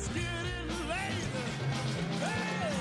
It's getting late. Hey!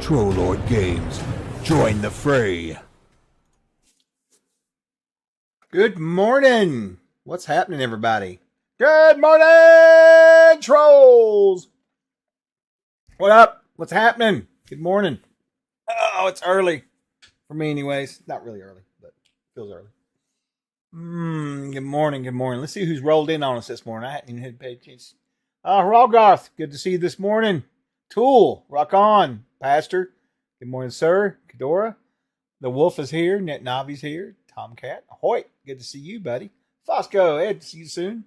Trollord Games. Join the fray. Good morning. What's happening, everybody? Good morning, trolls. What up? What's happening? Good morning. Oh, it's early. For me, anyways. Not really early, but it feels early. Good morning. Good morning. Let's see who's rolled in on us this morning. I hadn't even had paid attention. Ralgarth, good to see you this morning. Tool, rock on. Pastor, good morning, sir. Kedora, the wolf is here. Net Navi's here. Tomcat, Hoyt, good to see you, buddy. Fosco, Ed, see you soon.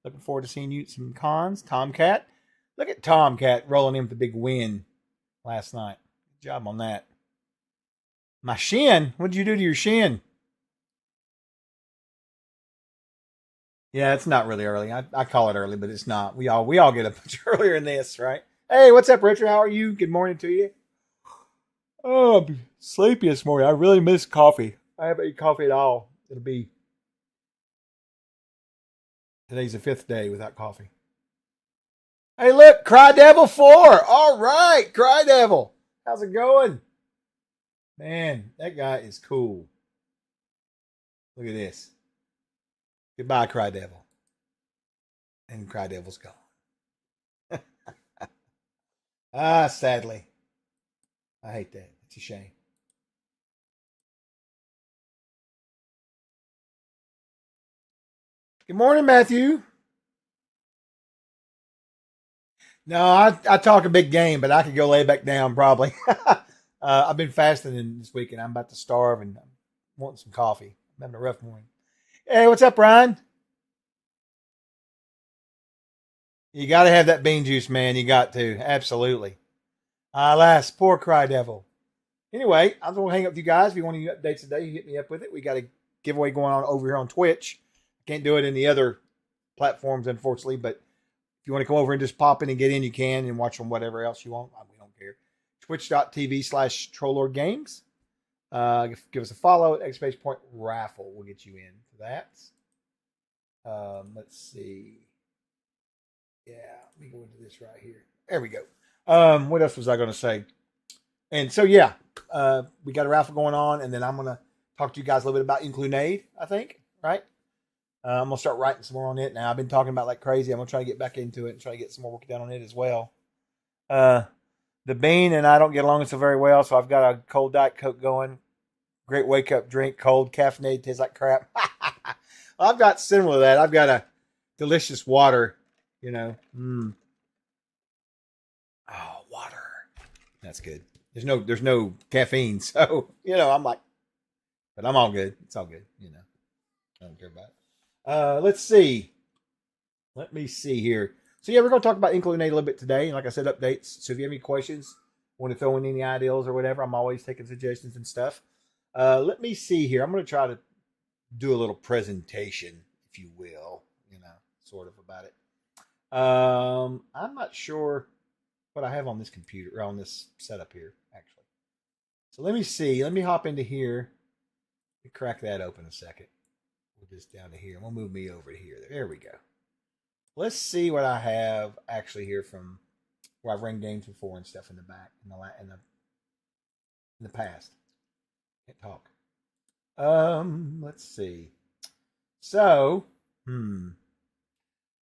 Looking forward to seeing you at some cons. Tomcat, look at Tomcat rolling in with the big win last night. Good job on that. My shin, what did you do to your shin? Yeah, it's not really early. I call it early, but it's not. We all get up much earlier than this, right? Hey, what's up, Richard? How are you? Good morning to you. Oh, I'm sleepy this morning. I really miss coffee. I haven't eaten coffee at all. Today's the 5th day without coffee. Hey, look, Cry Devil 4. All right, Cry Devil. How's it going? Man, that guy is cool. Look at this. Goodbye, Cry Devil. And Cry Devil's gone. Sadly. I hate that. It's a shame. Good morning, Matthew. No, I talk a big game, but I could go lay back down probably. I've been fasting this week, and I'm about to starve, and I'm wanting some coffee. I'm having a rough morning. Hey, what's up, Ryan? You got to have that bean juice, man. You got to. Absolutely. Alas, poor Cry Devil. Anyway, I'm going to hang up with you guys. If you want any updates today, you hit me up with it. We got a giveaway going on over here on Twitch. Can't do it in the other platforms, unfortunately, but if you want to come over and just pop in and get in, you can, and watch on whatever else you want. We don't care. Twitch.tv/TrollLordGames. Give us a follow at exclamation point raffle. We'll get you in for that. Let's see. Yeah, let me go into this right here. There we go. What else was I going to say? And so, yeah, we got a raffle going on, and then I'm going to talk to you guys a little bit about Inklu-Naid, I think, right? I'm going to start writing some more on it now. I've been talking about like crazy. I'm going to try to get back into it and try to get some more work done on it as well. The bean and I don't get along so very well, so I've got a cold Diet Coke going. Great wake-up drink, cold, caffeinated, tastes like crap. Well, I've got similar to that. I've got a delicious water, you know. Oh, water. That's good. There's no caffeine, so, you know, I'm like, but I'm all good. It's all good, you know. I don't care about it. Let's see. Let me see here. So, yeah, we're going to talk about Inklu-Naid a little bit today. And like I said, updates. So if you have any questions, want to throw in any ideas or whatever, I'm always taking suggestions and stuff. Let me see here. I'm going to try to do a little presentation, if you will, you know, sort of about it. I'm not sure what I have on this computer, or on this setup here, actually. So let me see. Let me hop into here. Let me crack that open a second. We'll just down to here. We'll move me over to here. There we go. Let's see what I have actually here from where I've run games before and stuff in the back in the past. Can't talk. Let's see. So, the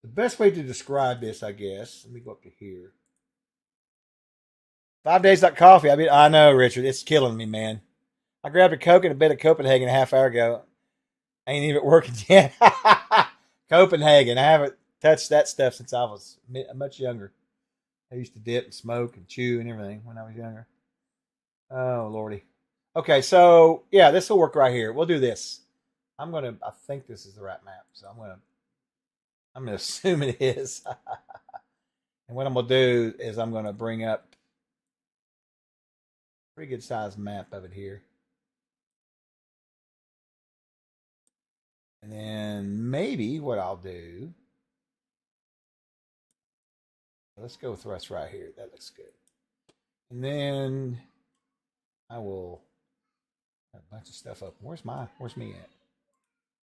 best way to describe this, I guess. Let me go up to here. 5 days like coffee. I know, Richard. It's killing me, man. I grabbed a Coke and a bit of Copenhagen a half hour ago. Ain't even working yet. Copenhagen. I haven't touched that stuff since I was much younger. I used to dip and smoke and chew and everything when I was younger. Oh, Lordy. Okay, so, yeah, this will work right here. We'll do this. I think this is the right map, so I'm going to assume it is. And what I'm going to do is I'm going to bring up a pretty good sized map of it here. And then maybe what I'll do, let's go with us right here. That looks good. And then I will have a bunch of stuff up. Where's me at?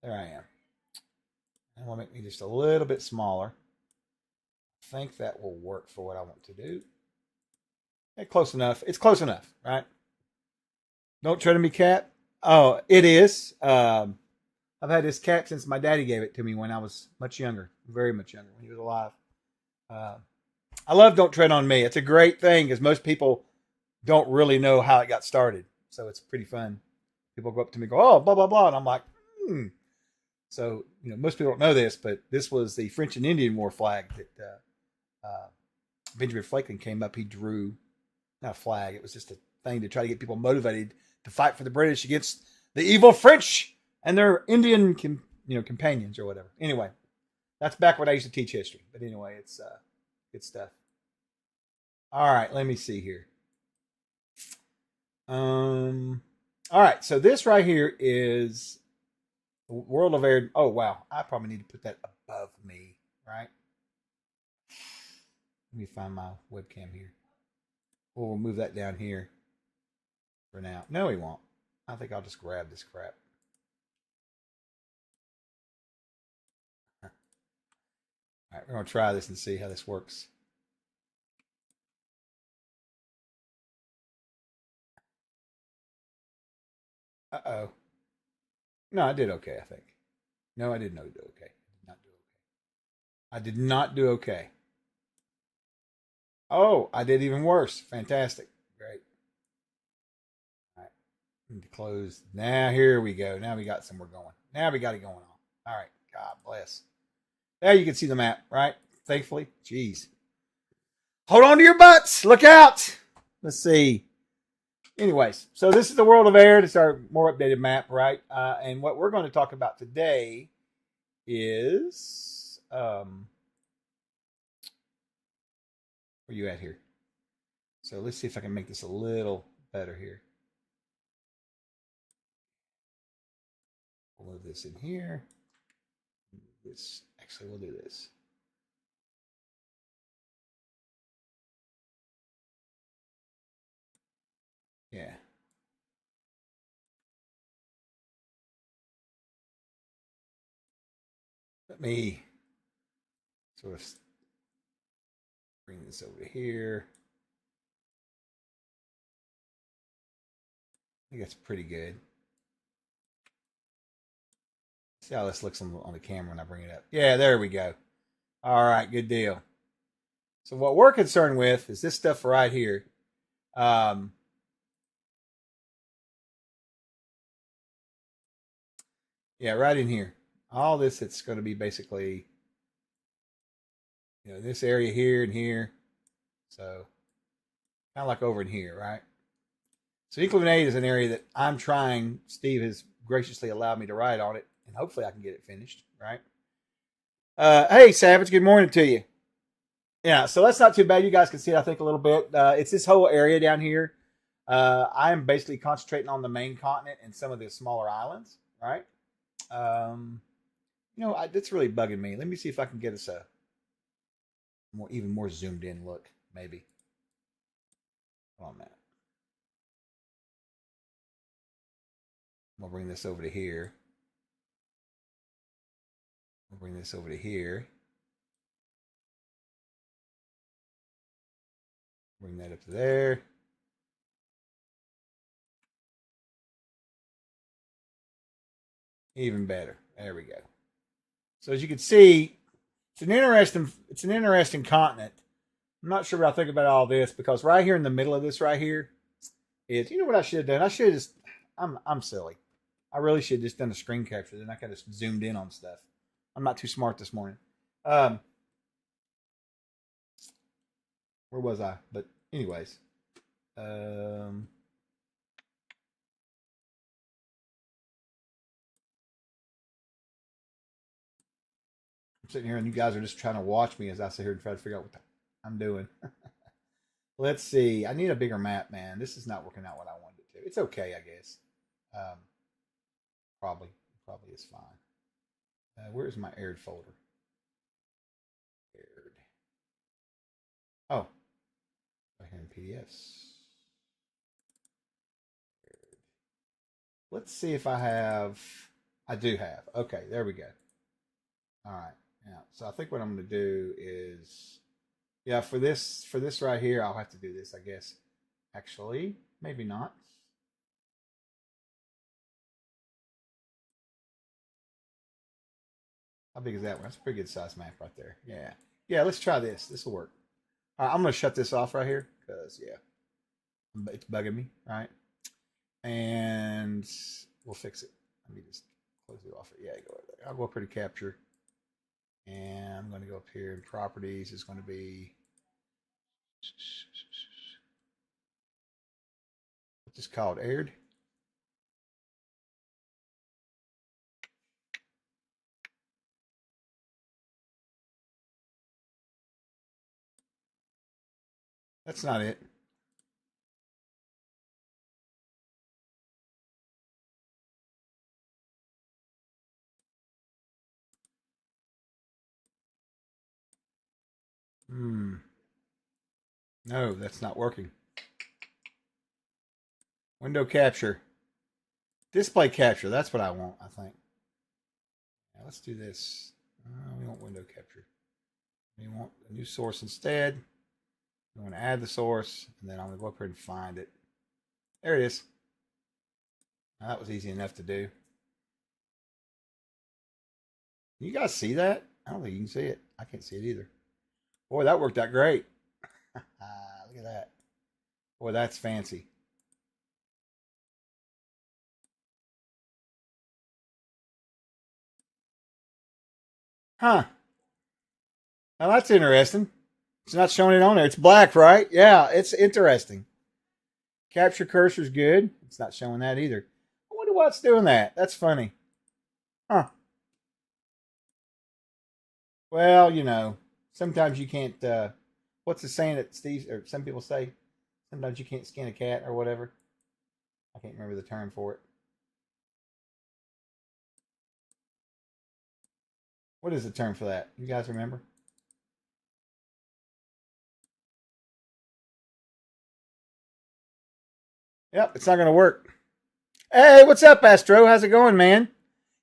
There I am. And we'll make me just a little bit smaller. I think that will work for what I want to do. Close enough. It's close enough, right? Don't tread on me, cat. Oh, it is. I've had this cat since my daddy gave it to me when I was much younger, very much younger, when he was alive. Uh, I love Don't Tread on Me. It's a great thing because most people don't really know how it got started. So it's pretty fun. People go up to me and go, oh, blah, blah, blah. And I'm like, hmm. So, most people don't know this, but this was the French and Indian War flag that Benjamin Franklin came up. He drew, not a flag, it was just a thing to try to get people motivated to fight for the British against the evil French and their Indian, companions or whatever. Anyway, that's back when I used to teach history. But anyway, it's good stuff. All right, let me see here. All right, so this right here is World of Air. Oh wow, I probably need to put that above me, right? Let me find my webcam here. We'll move that down here for now. No, he won't. I think I'll just grab this crap. All right, we're gonna try this and see how this works. Uh-oh. No, I did okay, I think. No, I didn't do okay. I did not do okay. Oh, I did even worse. Fantastic. Great. All right. Need to close. Now, here we go. Now we got somewhere going. Now we got it going on. All right. God bless. There you can see the map, right? Thankfully. Jeez. Hold on to your butts. Look out. Let's see. Anyways, so this is the World of Air. It's our more updated map, right? And what we're going to talk about today is where you at here? So let's see if I can make this a little better here. We'll move this in here. This actually, we'll do this. Yeah. Let me sort of bring this over to here. I think that's pretty good. See how this looks on the camera when I bring it up. Yeah, there we go. All right, good deal. So what we're concerned with is this stuff right here. Yeah, right in here. All this, it's going to be basically, this area here and here. So kind of like over in here, right? So Inklu-Naid is an area that I'm trying. Steve has graciously allowed me to write on it, and hopefully I can get it finished, right? Hey, Savage, good morning to you. Yeah, so that's not too bad. You guys can see it, I think, a little bit. It's this whole area down here. I am basically concentrating on the main continent and some of the smaller islands, right? That's really bugging me. Let me see if I can get us a even more zoomed in look, maybe. Hold on a minute. We'll bring this over to here. We'll bring this over to here. Bring that up to there. Even better. There we go. So as you can see, it's an interesting continent. I'm not sure what I think about all this because right here in the middle of this right here is, what I should have done? I should have just, I'm silly. I really should have just done a screen capture. Then I could have zoomed in on stuff. I'm not too smart this morning. Where was I? But anyways, I'm sitting here and you guys are just trying to watch me as I sit here and try to figure out what I'm doing. Let's see. I need a bigger map, man. This is not working out what I wanted it to. It's okay, I guess. Probably is fine. Where's my aired folder? Aired. Oh, right here in PDFs. Aired. Let's see if I have. I do have. Okay, there we go. All right. Yeah. So I think what I'm going to do is, yeah, for this right here, I'll have to do this, I guess. Actually, maybe not. How big is that one? That's a pretty good size map right there. Yeah. Yeah, let's try this. This will work. All right, I'm going to shut this off right here because, yeah, it's bugging me. All right. And we'll fix it. Let me just close it off. Yeah, go right there. I'll go up here to capture. And I'm going to go up here in properties. It's going to be. What's this called? Aired? That's not it. No, that's not working. Window capture. Display capture. That's what I want, I think. Now let's do this. We want window capture. We want a new source instead. We want to add the source, and then I'm going to go up here and find it. There it is. Now, that was easy enough to do. Can you guys see that? I don't think you can see it. I can't see it either. Boy, that worked out great. Look at that. Boy, that's fancy. Huh. Now that's interesting. It's not showing it on there. It's black, right? Yeah, it's interesting. Capture cursor's good. It's not showing that either. I wonder why it's doing that. That's funny. Huh. Well, you know, sometimes you can't. What's the saying that Steve or some people say? Sometimes you can't skin a cat or whatever. I can't remember the term for it. What is the term for that? You guys remember? Yep, it's not going to work. Hey, what's up, Astro? How's it going, man?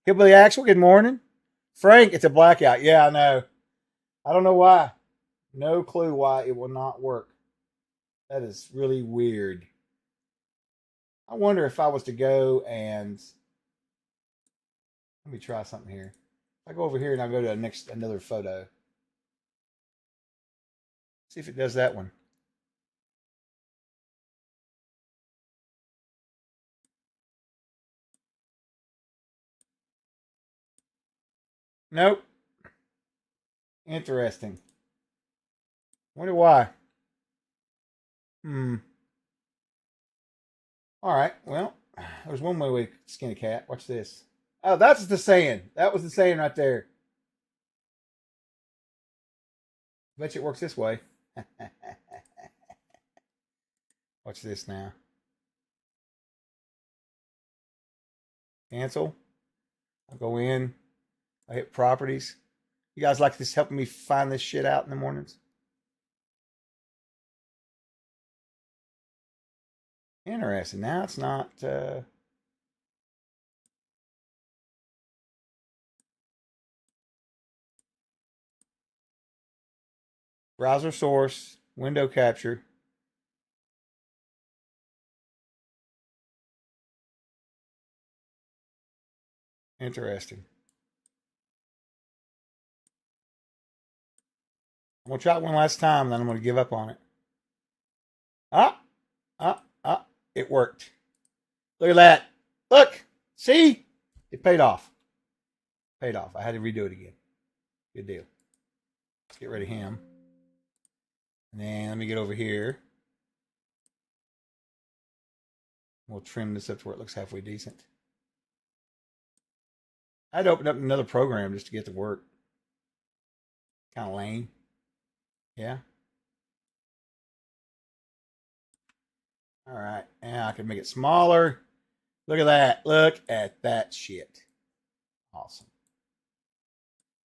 Hillbilly Axel, good morning. Frank, it's a blackout. Yeah, I know. I don't know why. No clue why it will not work. That is really weird. I wonder if I was to go and let me try something here. I go over here and I go to another photo. See if it does that one. Nope. Interesting. Wonder why. All right. Well, there's one way we skin a cat. Watch this. Oh, that's the saying. That was the saying right there. Bet you it works this way. Watch this now. Cancel. I'll go in. I hit properties. You guys like this helping me find this shit out in the mornings? Interesting. Now it's not. Browser source, window capture. Interesting. I'm going to try it one last time, then I'm going to give up on it. It worked. Look at that. Look. See? It paid off. Paid off. I had to redo it again. Good deal. Let's get rid of him. And then let me get over here. We'll trim this up to where it looks halfway decent. I had to open up another program just to get to work. Kind of lame. Yeah. All right. Now I can make it smaller. Look at that. Look at that shit. Awesome.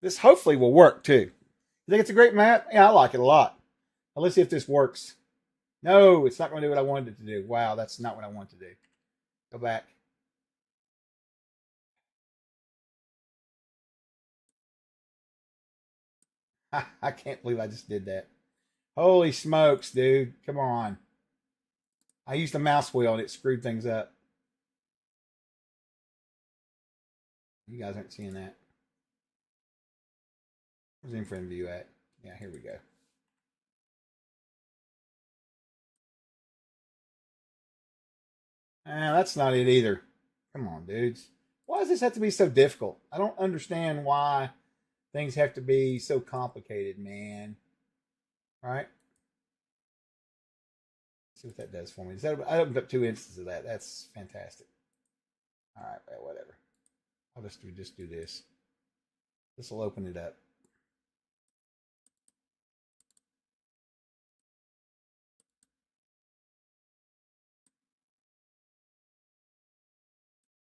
This hopefully will work too. You think it's a great map? Yeah, I like it a lot. Now let's see if this works. No, it's not going to do what I wanted it to do. Wow, that's not what I want to do. Go back. I can't believe I just did that. Holy smokes, dude. Come on. I used the mouse wheel and it screwed things up. You guys aren't seeing that. Where's in front view at? Yeah, here we go. That's not it either. Come on, dudes. Why does this have to be so difficult? I don't understand why things have to be so complicated, man. All right. Let's see what that does for me. I opened up 2 instances of that. That's fantastic. All right, well, whatever. I'll just do this. This will open it up.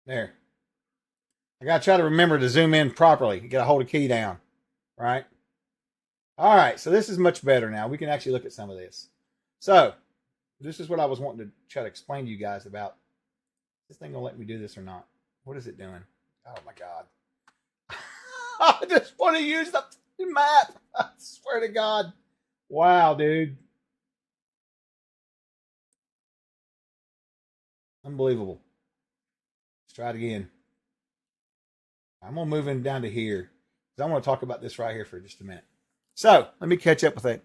There. I got to try to remember to zoom in properly. You got to hold a key down, right? All right, so this is much better now. We can actually look at some of this. So, this is what I was wanting to try to explain to you guys about. Is this thing going to let me do this or not? What is it doing? Oh, my God. I just want to use the map. I swear to God. Wow, dude. Unbelievable. Let's try it again. I'm going to move him down to here because I want to talk about this right here for just a minute. So, let me catch up with it.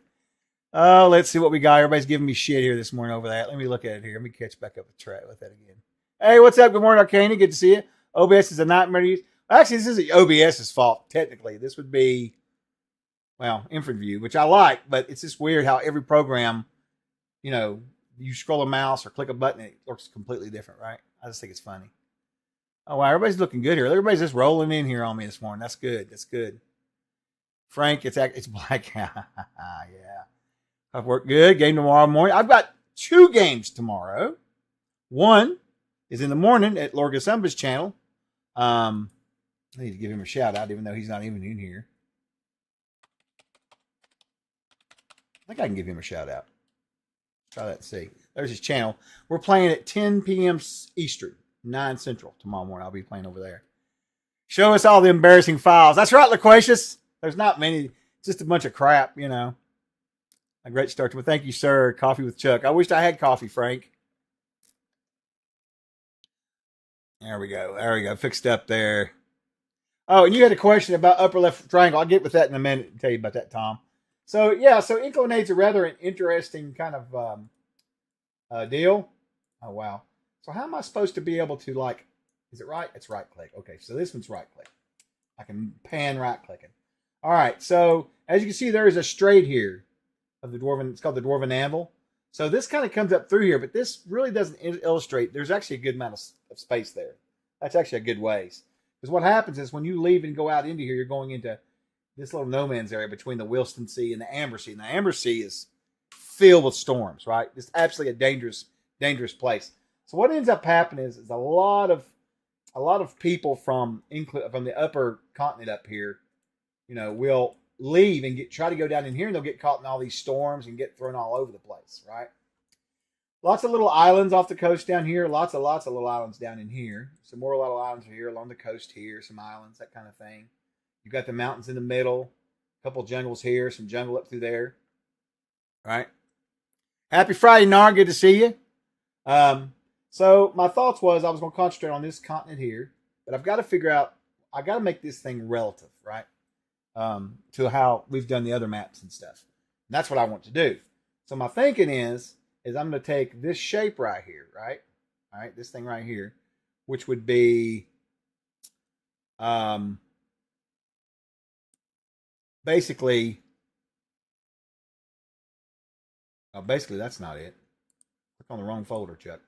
Let's see what we got. Everybody's giving me shit here this morning over that. Let me look at it here. Let me catch back up with that again. Hey, what's up? Good morning, Arcana. Good to see you. OBS is a nightmare to use. Actually, this isn't OBS's fault, technically. This would be, well, Infant View, which I like, but it's just weird how every program, you know, you scroll a mouse or click a button, it looks completely different, right? I just think it's funny. Oh, wow, everybody's looking good here. Everybody's just rolling in here on me this morning. That's good. That's good. Frank, it's black. Yeah. I've worked good. Game tomorrow morning. I've got 2 games tomorrow. One is in the morning at Lorga Sumba's channel. I need to give him a shout out, even though he's not even in here. I think I can give him a shout out. Try that and see. There's his channel. We're playing at 10 p.m. Eastern, 9 Central tomorrow morning. I'll be playing over there. Show us all the embarrassing files. That's right, Loquacious. There's not many. It's just a bunch of crap, you know. A great start to it. Thank you, sir. Coffee with Chuck. I wished I had coffee, Frank. There we go. There we go. Fixed up there. Oh, and you had a question about upper left triangle. I'll get with that in a minute and tell you about that, Tom. So, yeah, so Inklu-Naid's a rather interesting kind of deal. Oh, wow. So how am I supposed to be able to, like, is it right? It's right click. Okay, so this one's right click. I can pan right clicking. All right, so as you can see, there is a straight here of the Dwarven. It's called the Dwarven Anvil. So this kind of comes up through here, but this really doesn't illustrate. There's actually a good amount of space there. That's actually a good ways. Because what happens is when you leave and go out into here, you're going into this little no man's area between the Wilston Sea and the Amber Sea. And the Amber Sea is filled with storms, right? It's absolutely a dangerous place. So what ends up happening is a lot of people from the upper continent up here, you know, will leave and try to go down in here, and they'll get caught in all these storms and get thrown all over the place, right? Lots of little islands off the coast down here. Lots of little islands down in here. Some more little islands here along the coast here. Some islands, that kind of thing. You've got the mountains in the middle. A couple jungles here. Some jungle up through there. Right? Happy Friday, Nar. Good to see you. So my thoughts was I was going to concentrate on this continent here, but I've got to figure out, I got to make this thing relative, right? To how we've done the other maps and stuff. And that's what I want to do. So my thinking is I'm going to take this shape right here, right? All right, this thing right here, which would be basically that's not it. Click on the wrong folder, Chuck.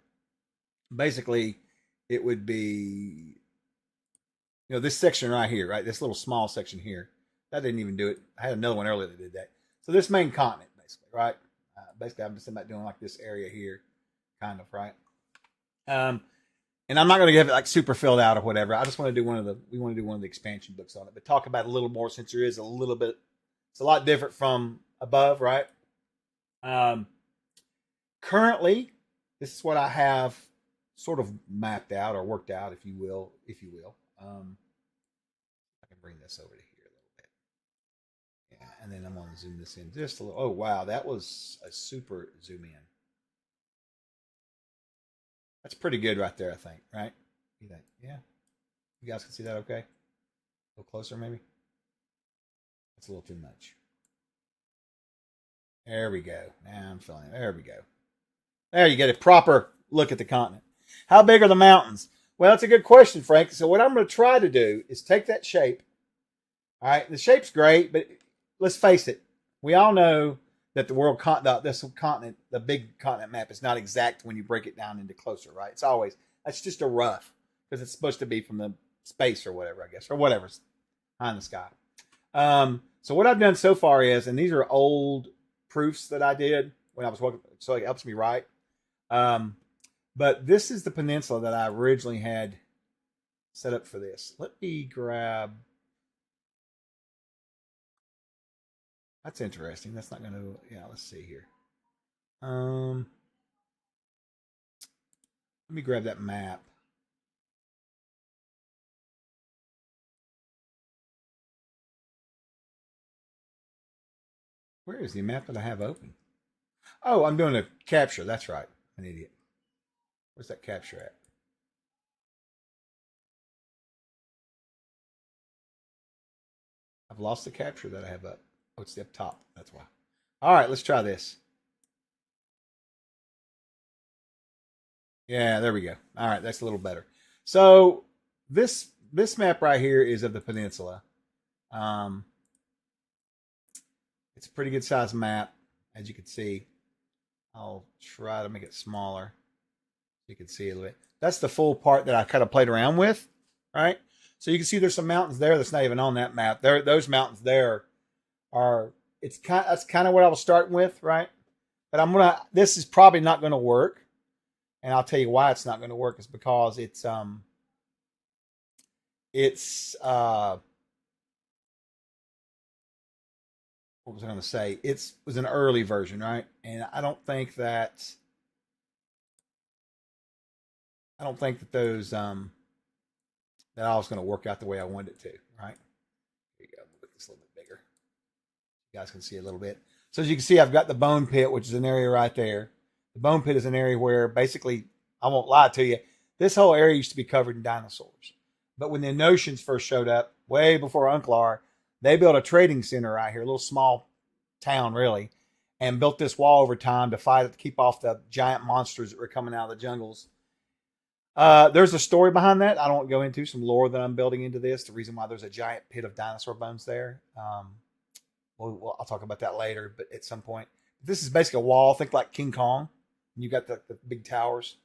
Basically, it would be, you know, this section right here, right? This little small section here. That didn't even do it. I had another one earlier that did that. So this main continent, basically, right? Basically, I'm just about doing like this area here, kind of, right? And I'm not going to get it like super filled out or whatever. I just want to do we want to do one of the expansion books on it, but talk about it a little more since there is a little bit, it's a lot different from above, right? Currently, this is what I have sort of mapped out or worked out, if you will. I can bring this over to here a little bit. Yeah, and then I'm going to zoom this in just a little. Oh, wow, that was a super zoom in. That's pretty good right there, I think, right? You think? Yeah. You guys can see that okay? A little closer, maybe? That's a little too much. There we go. Now I'm feeling it. There we go. There you get a proper look at the continent. How big are the mountains? Well, that's a good question, Frank. So what I'm going to try to do is take that shape. All right, the shape's great, but let's face it. We all know that this continent, the big continent map, is not exact when you break it down into closer, right? It's always, that's just a rough, because it's supposed to be from the space or whatever, I guess, or whatever's high in the sky. So what I've done so far is, and these are old proofs that I did when I was working, so it helps me write. But this is the peninsula that I originally had set up for this. Let me grab. That's interesting. That's not going to. Yeah, let's see here. Let me grab that map. Where is the map that I have open? Oh, I'm doing a capture. That's right. An idiot. Where's that capture at? I've lost the capture that I have up. Oh, it's up top. That's why. All right, let's try this. Yeah, there we go. All right, that's a little better. So this map right here is of the peninsula. It's a pretty good size map, as you can see. I'll try to make it smaller so you can see a little bit. That's the full part that I kind of played around with, right? So you can see there's some mountains there that's not even on that map. Those mountains there are. That's kind of what I was starting with, right? But this is probably not going to work, and I'll tell you why it's not going to work is because it's what was I going to say? It was an early version, right? And I don't think that those that all was going to work out the way I wanted it to, right? Here you go. Make this a little bit bigger. You guys can see a little bit. So as you can see, I've got the bone pit, which is an area right there. The bone pit is an area where basically, I won't lie to you, this whole area used to be covered in dinosaurs. But when the Notians first showed up, way before Unklar, they built a trading center right here, a little small town really, and built this wall over time to keep off the giant monsters that were coming out of the jungles. There's a story behind that. I don't go into some lore that I'm building into this. The reason why there's a giant pit of dinosaur bones there. I'll talk about that later, but at some point. This is basically a wall. Think like King Kong. You got the big towers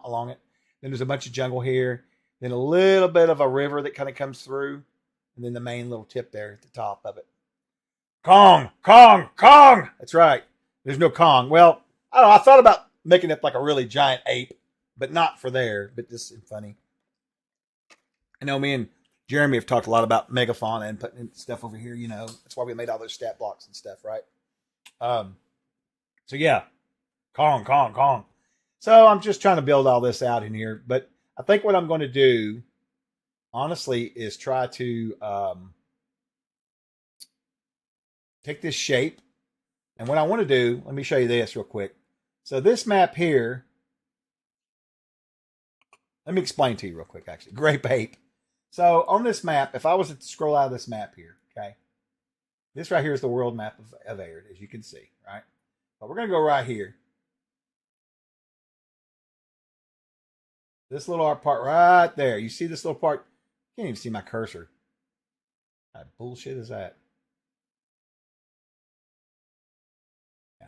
along it. Then there's a bunch of jungle here. Then a little bit of a river that kind of comes through. And then the main little tip there at the top of it. Kong, Kong, Kong. That's right. There's no Kong. Well, I don't know. I thought about making it like a really giant ape, but not for there. But just funny. I know me and Jeremy have talked a lot about megafauna and putting stuff over here. You know, that's why we made all those stat blocks and stuff, right? So yeah, Kong, Kong, Kong. So I'm just trying to build all this out in here. But I think what I'm going to do, honestly, is try to take this shape. And what I want to do, let me show you this real quick. So this map here, let me explain to you real quick, actually. Grape ape. So on this map, if I was to scroll out of this map here, okay, this right here is the world map of Arid, as you can see, right? But we're going to go right here. This little part right there. You see this little part? You can't even see my cursor. What bullshit is that? Yeah.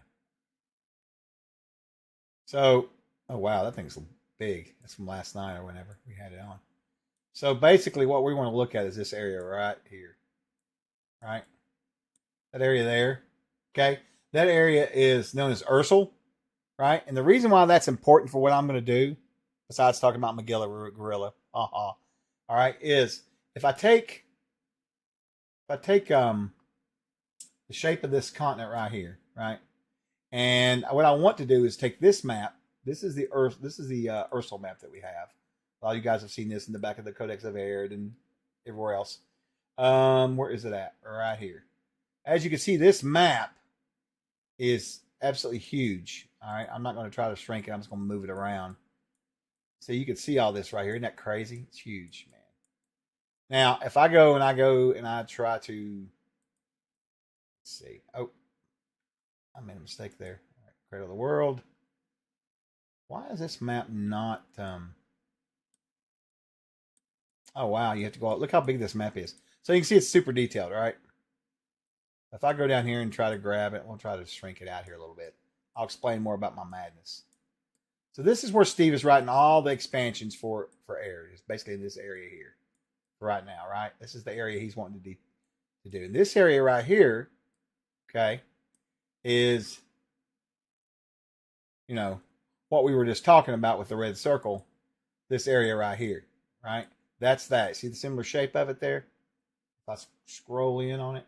So, oh wow, that thing's big. That's from last night or whenever we had it on. So basically what we want to look at is this area right here. Right? That area there. Okay? That area is known as Ursel. Right? And the reason why that's important for what I'm going to do, besides talking about Magilla Gorilla, all right, is if I take the shape of this continent right here, right, and what I want to do is take this map. This is the Ursel map that we have. A lot of you guys have seen this in the back of the Codex of Arid and everywhere else. Where is it at? Right here. As you can see, this map is absolutely huge. All right, I'm not going to try to shrink it. I'm just going to move it around. So you can see all this right here. Isn't that crazy? It's huge, man. Now, if I go and I try to, let's see. Oh, I made a mistake there. All right, Cradle of the World. Why is this map not? Oh wow, you have to go out. Look how big this map is. So you can see it's super detailed, right? If I go down here and try to grab it, we'll try to shrink it out here a little bit. I'll explain more about my madness. So this is where Steve is writing all the expansions for areas, basically in this area here, right now, right? This is the area he's wanting to do. And this area right here, okay, is, you know, what we were just talking about with the red circle. This area right here, right? That's that. See the similar shape of it there? If I scroll in on it,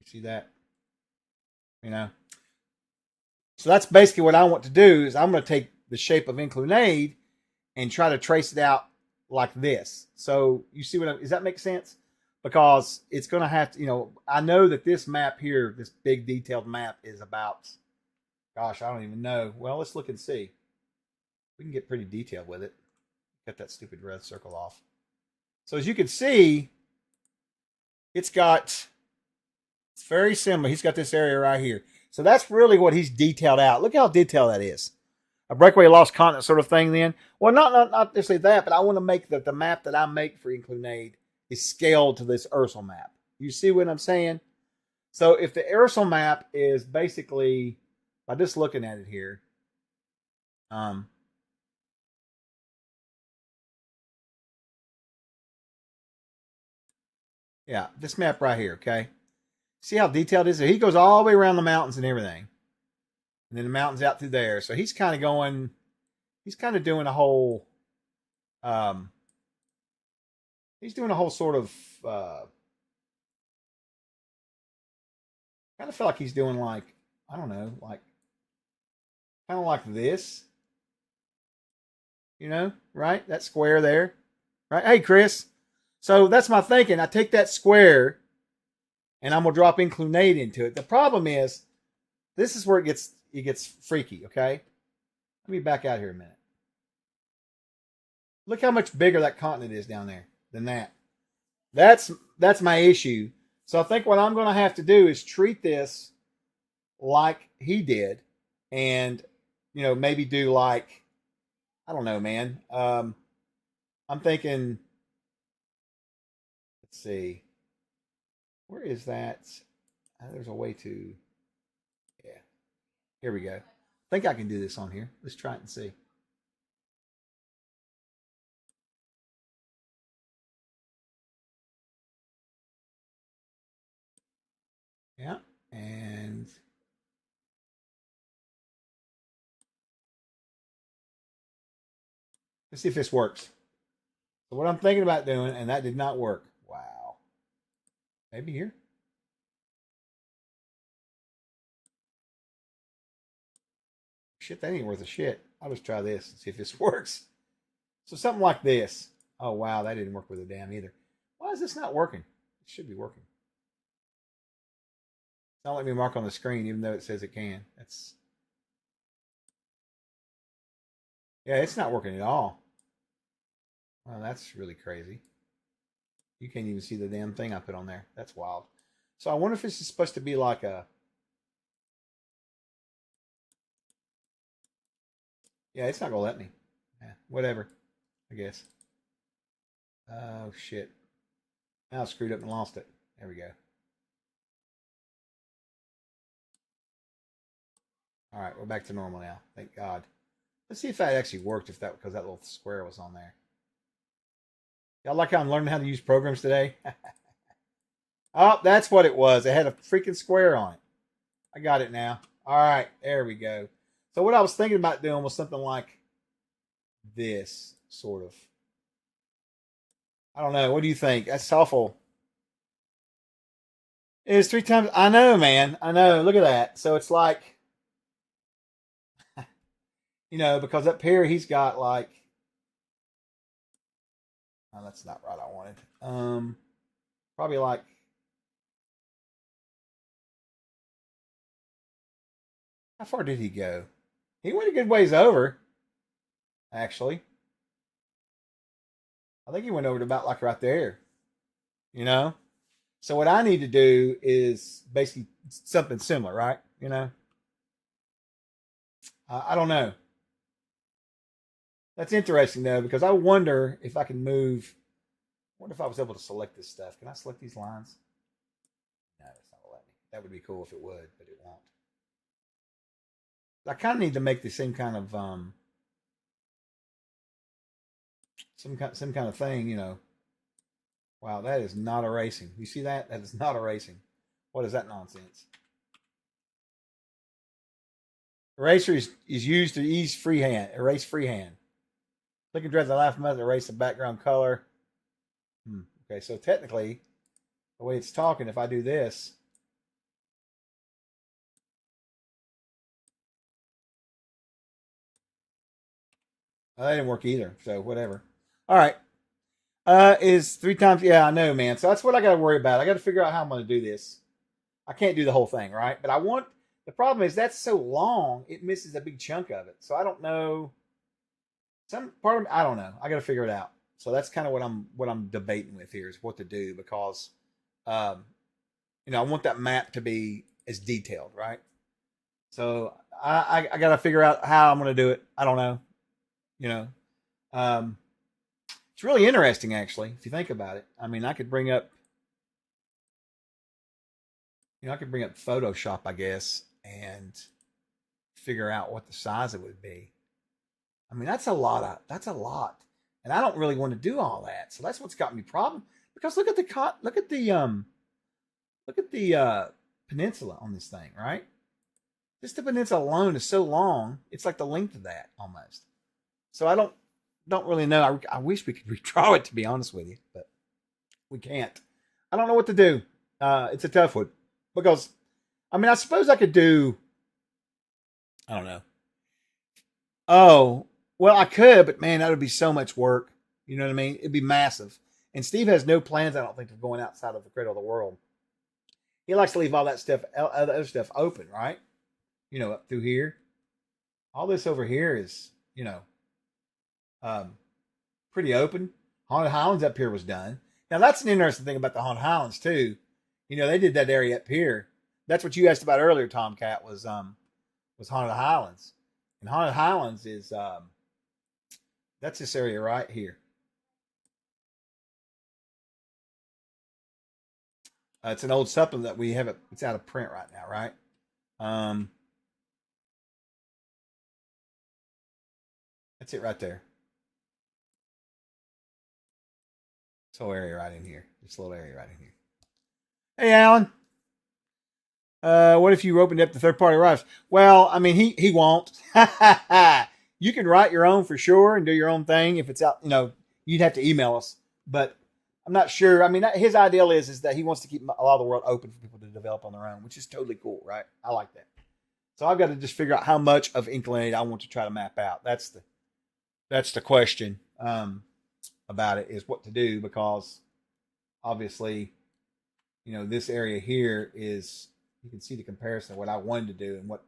you see that? You know? So that's basically what I want to do is I'm going to take the shape of Inklu-Naid and try to trace it out like this. So you see does that make sense? Because it's going to have to, you know, I know that this map here, this big detailed map is about, gosh, I don't even know. Well, let's look and see. We can get pretty detailed with it. Cut that stupid red circle off. So as you can see, it's very similar. He's got this area right here. So that's really what he's detailed out. Look how detailed that is. A breakaway lost continent sort of thing then. Well, not necessarily that, but I want to make the map that I make for Inklu-Naid is scaled to this Ursel map. You see what I'm saying? So if the Ursel map is basically, by just looking at it here, yeah, this map right here, okay? See how detailed it is? He goes all the way around the mountains and everything. And then the mountains out through there. So he's kind of doing a whole, he's doing a whole sort of, kind of feel like he's doing like, I don't know, like, kind of like this. You know, right? That square there. Right? Hey, Chris. So that's my thinking. I take that square and I'm going to drop Inklu-Naid into it. The problem is, this is where it gets freaky, okay? Let me back out here a minute. Look how much bigger that continent is down there than that. That's my issue. So I think what I'm going to have to do is treat this like he did and, you know, maybe do like, I don't know, man. I'm thinking, let's see. Where is that? There's a way to, yeah. Here we go. I think I can do this on here. Let's try it and see. Yeah. And let's see if this works. So what I'm thinking about doing, and that did not work. Wow. Maybe here. Shit, that ain't worth a shit. I'll just try this and see if this works. So something like this. Oh, wow, that didn't work with a damn either. Why is this not working? It should be working. It's not letting me mark on the screen, even though it says it can. Yeah, it's not working at all. Well, that's really crazy. You can't even see the damn thing I put on there. That's wild. So I wonder if this is supposed to be like a... Yeah, it's not going to let me. Yeah, whatever, I guess. Oh, shit. Now I screwed up and lost it. There we go. All right, we're back to normal now. Thank God. Let's see if that actually worked, because that little square was on there. Y'all like how I'm learning how to use programs today? Oh, that's what it was. It had a freaking square on it. I got it now. All right, there we go. So what I was thinking about doing was something like this, sort of. I don't know. What do you think? That's awful. It is 3 times. I know, man. I know. Look at that. So it's like, you know, because up here he's got like, oh, that's not right. I wanted. Probably like, how far did he go? He went a good ways over. actually. I think he went over to about like right there, you know? So what I need to do is basically something similar, right? You know? I don't know. That's interesting though, because I wonder if I can move. I wonder if I was able to select this stuff. Can I select these lines? No, it's not letting me. That would be cool if it would, but it won't. I kind of need to make the same kind of some kind of thing, you know. Wow, that is not erasing. You see that? That is not erasing. What is that nonsense? Eraser is used to ease freehand, erase freehand. Click and drag the left mouse to erase the background color. Okay, so technically, the way it's talking, if I do this, that didn't work either. So whatever. All right. Is 3 times? Yeah, I know, man. So that's what I got to worry about. I got to figure out how I'm going to do this. I can't do the whole thing, right? But I want. The problem is that's so long, it misses a big chunk of it. So I don't know. Some part of me, I don't know. I got to figure it out. So that's kind of what I'm debating with here is what to do because, um, I want that map to be as detailed, right? So I got to figure out how I'm going to do it. I don't know. You know, um, it's really interesting actually if you think about it. I mean, I could bring up, I could bring up Photoshop, I guess, and figure out what the size it would be. I mean, that's a lot that's a lot. And I don't really want to do all that. So that's what's got me problem because look at the peninsula on this thing, right? Just the peninsula alone is so long, it's like the length of that almost. So I don't really know. I wish we could redraw it to be honest with you, but we can't. I don't know what to do. It's a tough one because I mean I suppose I could do I don't know. Oh, well, I could, but man, that would be so much work. You know what I mean? It'd be massive. And Steve has no plans, I don't think, of going outside of the cradle of the world. He likes to leave all that stuff, other stuff open, right? Up through here. All this over here is, um, pretty open. Haunted Highlands up here was done. Now, that's an interesting thing about the Haunted Highlands, too. They did that area up here. That's what you asked about earlier, Tomcat, was Haunted Highlands. And Haunted Highlands is that's this area right here. It's an old supplement that we have. It's out of print right now, right? Um, that's it right there. This whole area right in here. This little area right in here. Hey, Alan. What if you opened up the third party rights? Well, I mean, he won't. You can write your own for sure and do your own thing. If it's out, you'd have to email us. But I'm not sure. I mean, his ideal is that he wants to keep a lot of the world open for people to develop on their own, which is totally cool, right? I like that. So I've got to just figure out how much of Inklu-Naid I want to try to map out. That's the question about it is what to do because obviously, this area here is you can see the comparison of what I wanted to do and what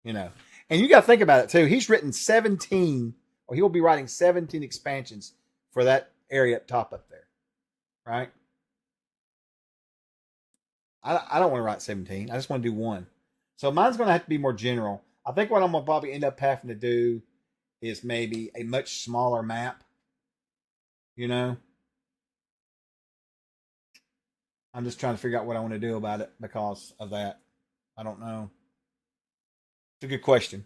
and you got to think about it too. He's written 17, or he'll be writing 17 expansions for that area up top up there, right? I don't want to write 17. I just want to do one. So mine's going to have to be more general. I think what I'm going to probably end up having to do is maybe a much smaller map. I'm just trying to figure out what I want to do about it because of that. I don't know. It's a good question.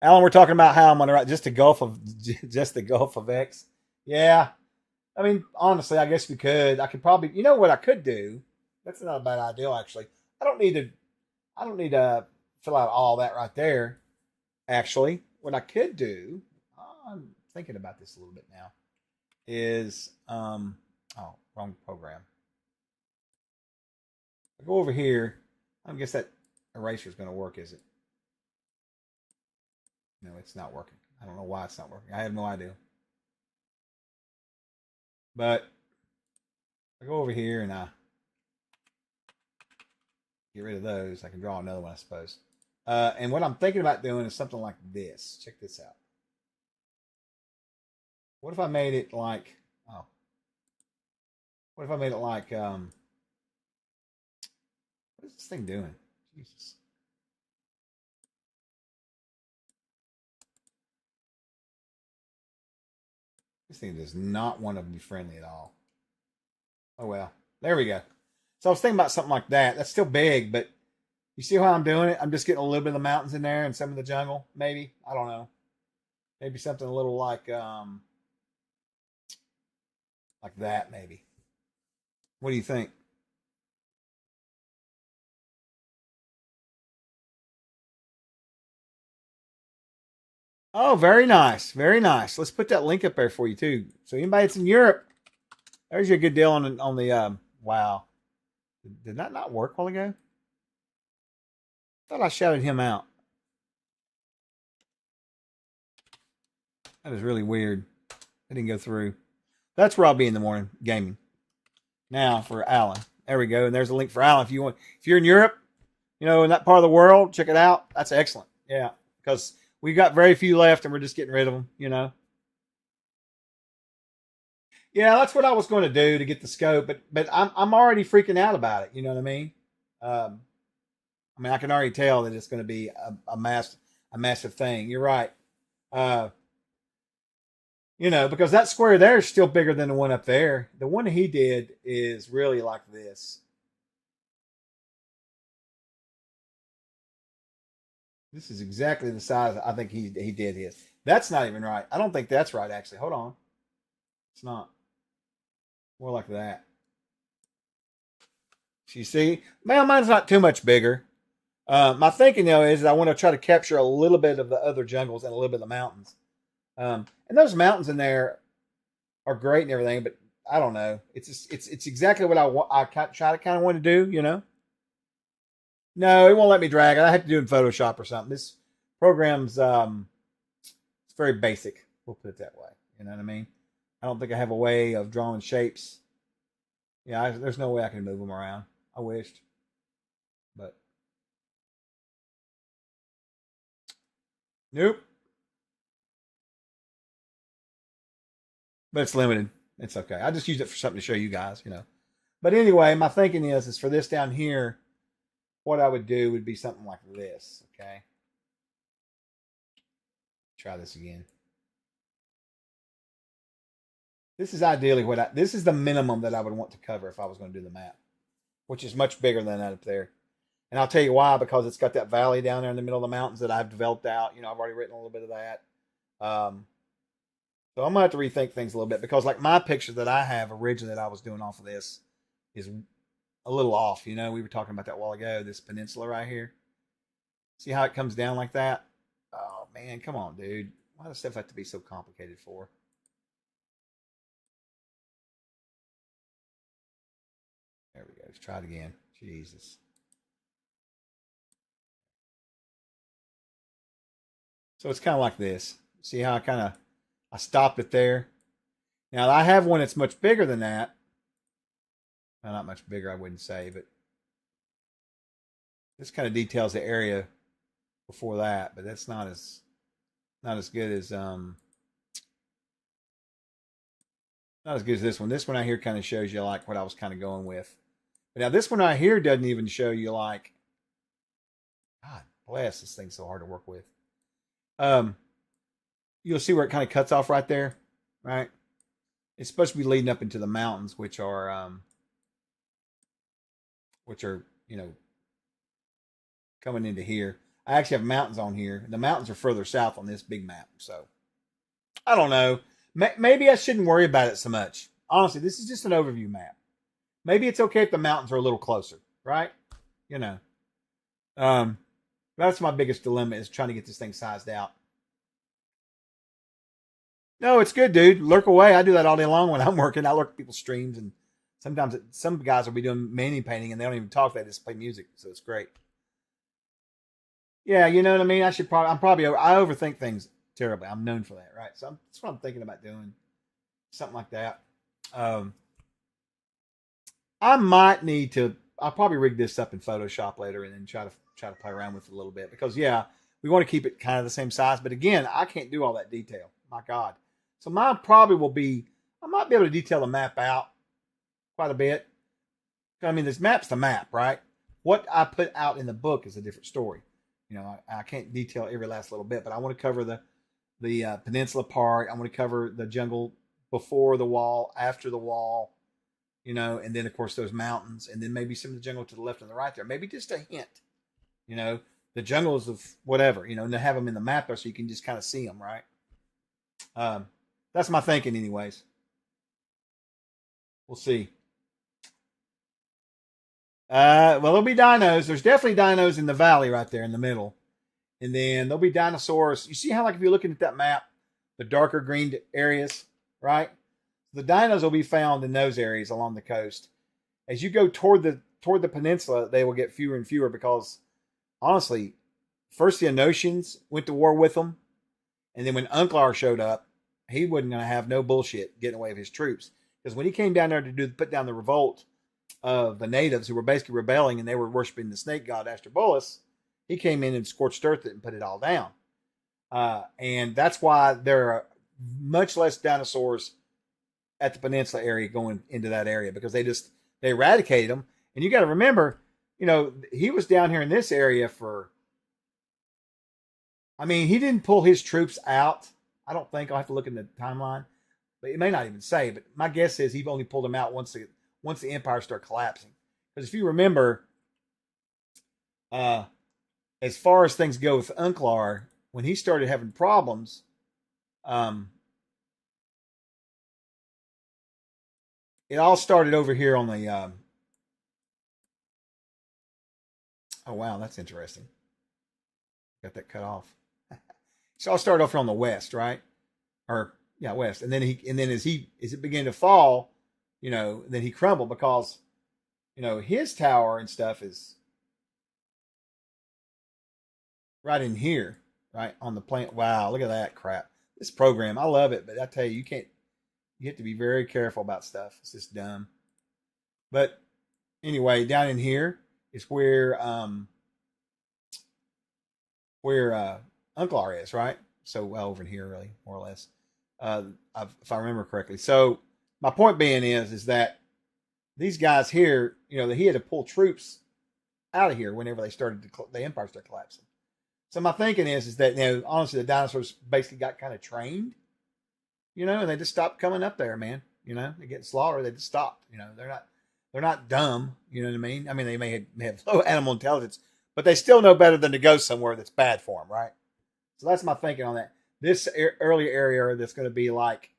Alan, we're talking about how I'm going to write just the Gulf of X. Yeah. I mean, honestly, I guess we could. I could probably, what I could do? That's not a bad idea, actually. I don't need to fill out all that right there. Actually, what I could do, I'm thinking about this a little bit now, is, wrong program. I go over here. I guess that eraser is going to work, is it? No, it's not working. I don't know why it's not working. I have no idea. But I go over here and I get rid of those. I can draw another one, I suppose. And what I'm thinking about doing is something like this. Check this out. What if I made it like, oh, what if I made it like, what is this thing doing? Jesus. This thing does not want to be friendly at all. Oh, well. There we go. So I was thinking about something like that. That's still big, but you see how I'm doing it? I'm just getting a little bit of the mountains in there and some of the jungle, maybe. I don't know. Maybe something a little like that, maybe. What do you think? Oh, very nice. Very nice. Let's put that link up there for you, too. So anybody that's in Europe, there's your good deal on the wow. Did that not work a while ago? I thought I shouted him out. That is really weird. That didn't go through. That's where I'll be in the morning, gaming. Now for Alan. There we go. And there's a link for Alan. If you're in Europe, in that part of the world, check it out. That's excellent. Yeah. Because we've got very few left and we're just getting rid of them. Yeah, that's what I was going to do to get the scope, but I'm already freaking out about it. You know what I mean? I can already tell that it's going to be a massive thing. You're right. Because that square there is still bigger than the one up there. The one that he did is really like this. This is exactly the size I think he did his. That's not even right. I don't think that's right, actually. Hold on. It's not. More like that. So you see? Mine's not too much bigger. My thinking, though, is I want to try to capture a little bit of the other jungles and a little bit of the mountains. And those mountains in there are great and everything, but I don't know. It's exactly what I kind of want to do. No, it won't let me drag it. I have to do it in Photoshop or something. This program's it's very basic. We'll put it that way. You know what I mean? I don't think I have a way of drawing shapes. Yeah, there's no way I can move them around. I wished, but nope. But it's limited. It's okay. I just use it for something to show you guys. But anyway, my thinking is for this down here, what I would do would be something like this. Okay. Try this again. This is ideally this is the minimum that I would want to cover if I was going to do the map, which is much bigger than that up there. And I'll tell you why, because it's got that valley down there in the middle of the mountains that I've developed out. I've already written a little bit of that. So I'm going to have to rethink things a little bit because like my picture that I have originally that I was doing off of this is a little off. We were talking about that a while ago, this peninsula right here. See how it comes down like that? Oh, man, come on, dude. Why does stuff have to be so complicated for? There we go. Let's try it again. Jesus. So it's kind of like this. See how I stopped it there? Now I have one that's much bigger than that. Well, not much bigger, I wouldn't say, but this kind of details the area before that, but that's not as good as not as good as this one. This one out here kind of shows you like what I was kind of going with. But now this one right here doesn't even show you like, God bless, this thing's so hard to work with. You'll see where it kind of cuts off right there, right? It's supposed to be leading up into the mountains, which are coming into here. I actually have mountains on here. The mountains are further south on this big map. So I don't know. Maybe I shouldn't worry about it so much. Honestly, this is just an overview map. Maybe it's okay if the mountains are a little closer, right? That's my biggest dilemma is trying to get this thing sized out. No, it's good, dude. Lurk away. I do that all day long when I'm working. I lurk at people's streams, and sometimes some guys will be doing mani painting and they don't even talk. They just play music, so it's great. Yeah, you know what I mean. I overthink things terribly. I'm known for that, right? So that's what I'm thinking about doing, something like that. I might need to. I'll probably rig this up in Photoshop later and then try to play around with it a little bit because we want to keep it kind of the same size. But again, I can't do all that detail. My God. So mine probably will be, I might be able to detail the map out quite a bit. I mean, this map's the map, right? What I put out in the book is a different story. You know, I can't detail every last little bit, but I want to cover the peninsula part. I want to cover the jungle before the wall, after the wall, you know, and then of course those mountains, and then maybe some of the jungle to the left and the right there. Maybe just a hint, you know, the jungles of whatever, you know, and to have them in the map there so you can just kind of see them, right? That's my thinking, anyways. We'll see. Well, there'll be dinos. There's definitely dinos in the valley right there in the middle. And then there'll be dinosaurs. You see how, like, if you're looking at that map, the darker green areas, right? The dinos will be found in those areas along the coast. As you go toward the peninsula, they will get fewer and fewer because, honestly, first the Enotians went to war with them, and then when Unklar showed up, he wasn't going to have no bullshit getting away with his troops. Because when he came down there to put down the revolt of the natives who were basically rebelling and they were worshiping the snake god Astrobolus, he came in and scorched earth it and put it all down. And that's why there are much less dinosaurs at the peninsula area going into that area, because they eradicated them. And you got to remember, you know, he was down here in this area for, I mean, he didn't pull his troops out. I don't think. I'll have to look in the timeline, but it may not even say. But my guess is he only pulled them out once the empire started collapsing. Because if you remember, as far as things go with Unklar, when he started having problems, it all started over here on the. Oh wow, that's interesting. Got that cut off. So I'll start off on the west, right? Or yeah, west, and then as it began to fall, you know, then he crumbled because, you know, his tower and stuff is right in here, right on the plant. Wow, look at that crap! This program, I love it, but I tell you, you have to be very careful about stuff. It's just dumb. But anyway, down in here is where Unklar is, right? So well over in here, really, more or less, if I remember correctly. So my point being is that these guys here, you know, that he had to pull troops out of here whenever the empire started collapsing. So my thinking is that, you know, honestly, the dinosaurs basically got kind of trained, you know, and they just stopped coming up there, man. You know, they get slaughtered, they just stopped. You know, they're not dumb. You know what I mean? I mean, they may have low animal intelligence, but they still know better than to go somewhere that's bad for them, right? So that's my thinking on that. This early area that's going to be like,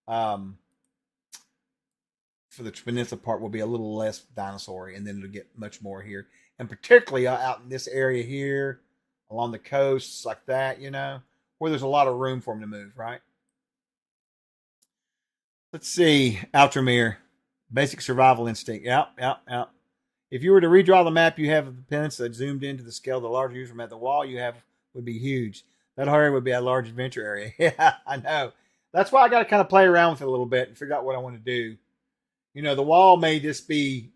for the peninsula part, will be a little less dinosaur, and then it'll get much more here, and particularly out in this area here, along the coasts like that, you know, where there's a lot of room for them to move, right? Let's see, Outramere, basic survival instinct. Yep. If you were to redraw the map you have of the peninsula zoomed into the scale, the larger you from at the wall you have would be huge. That area would be a large adventure area. Yeah, I know. That's why I got to kind of play around with it a little bit and figure out what I want to do. You know, the wall may just be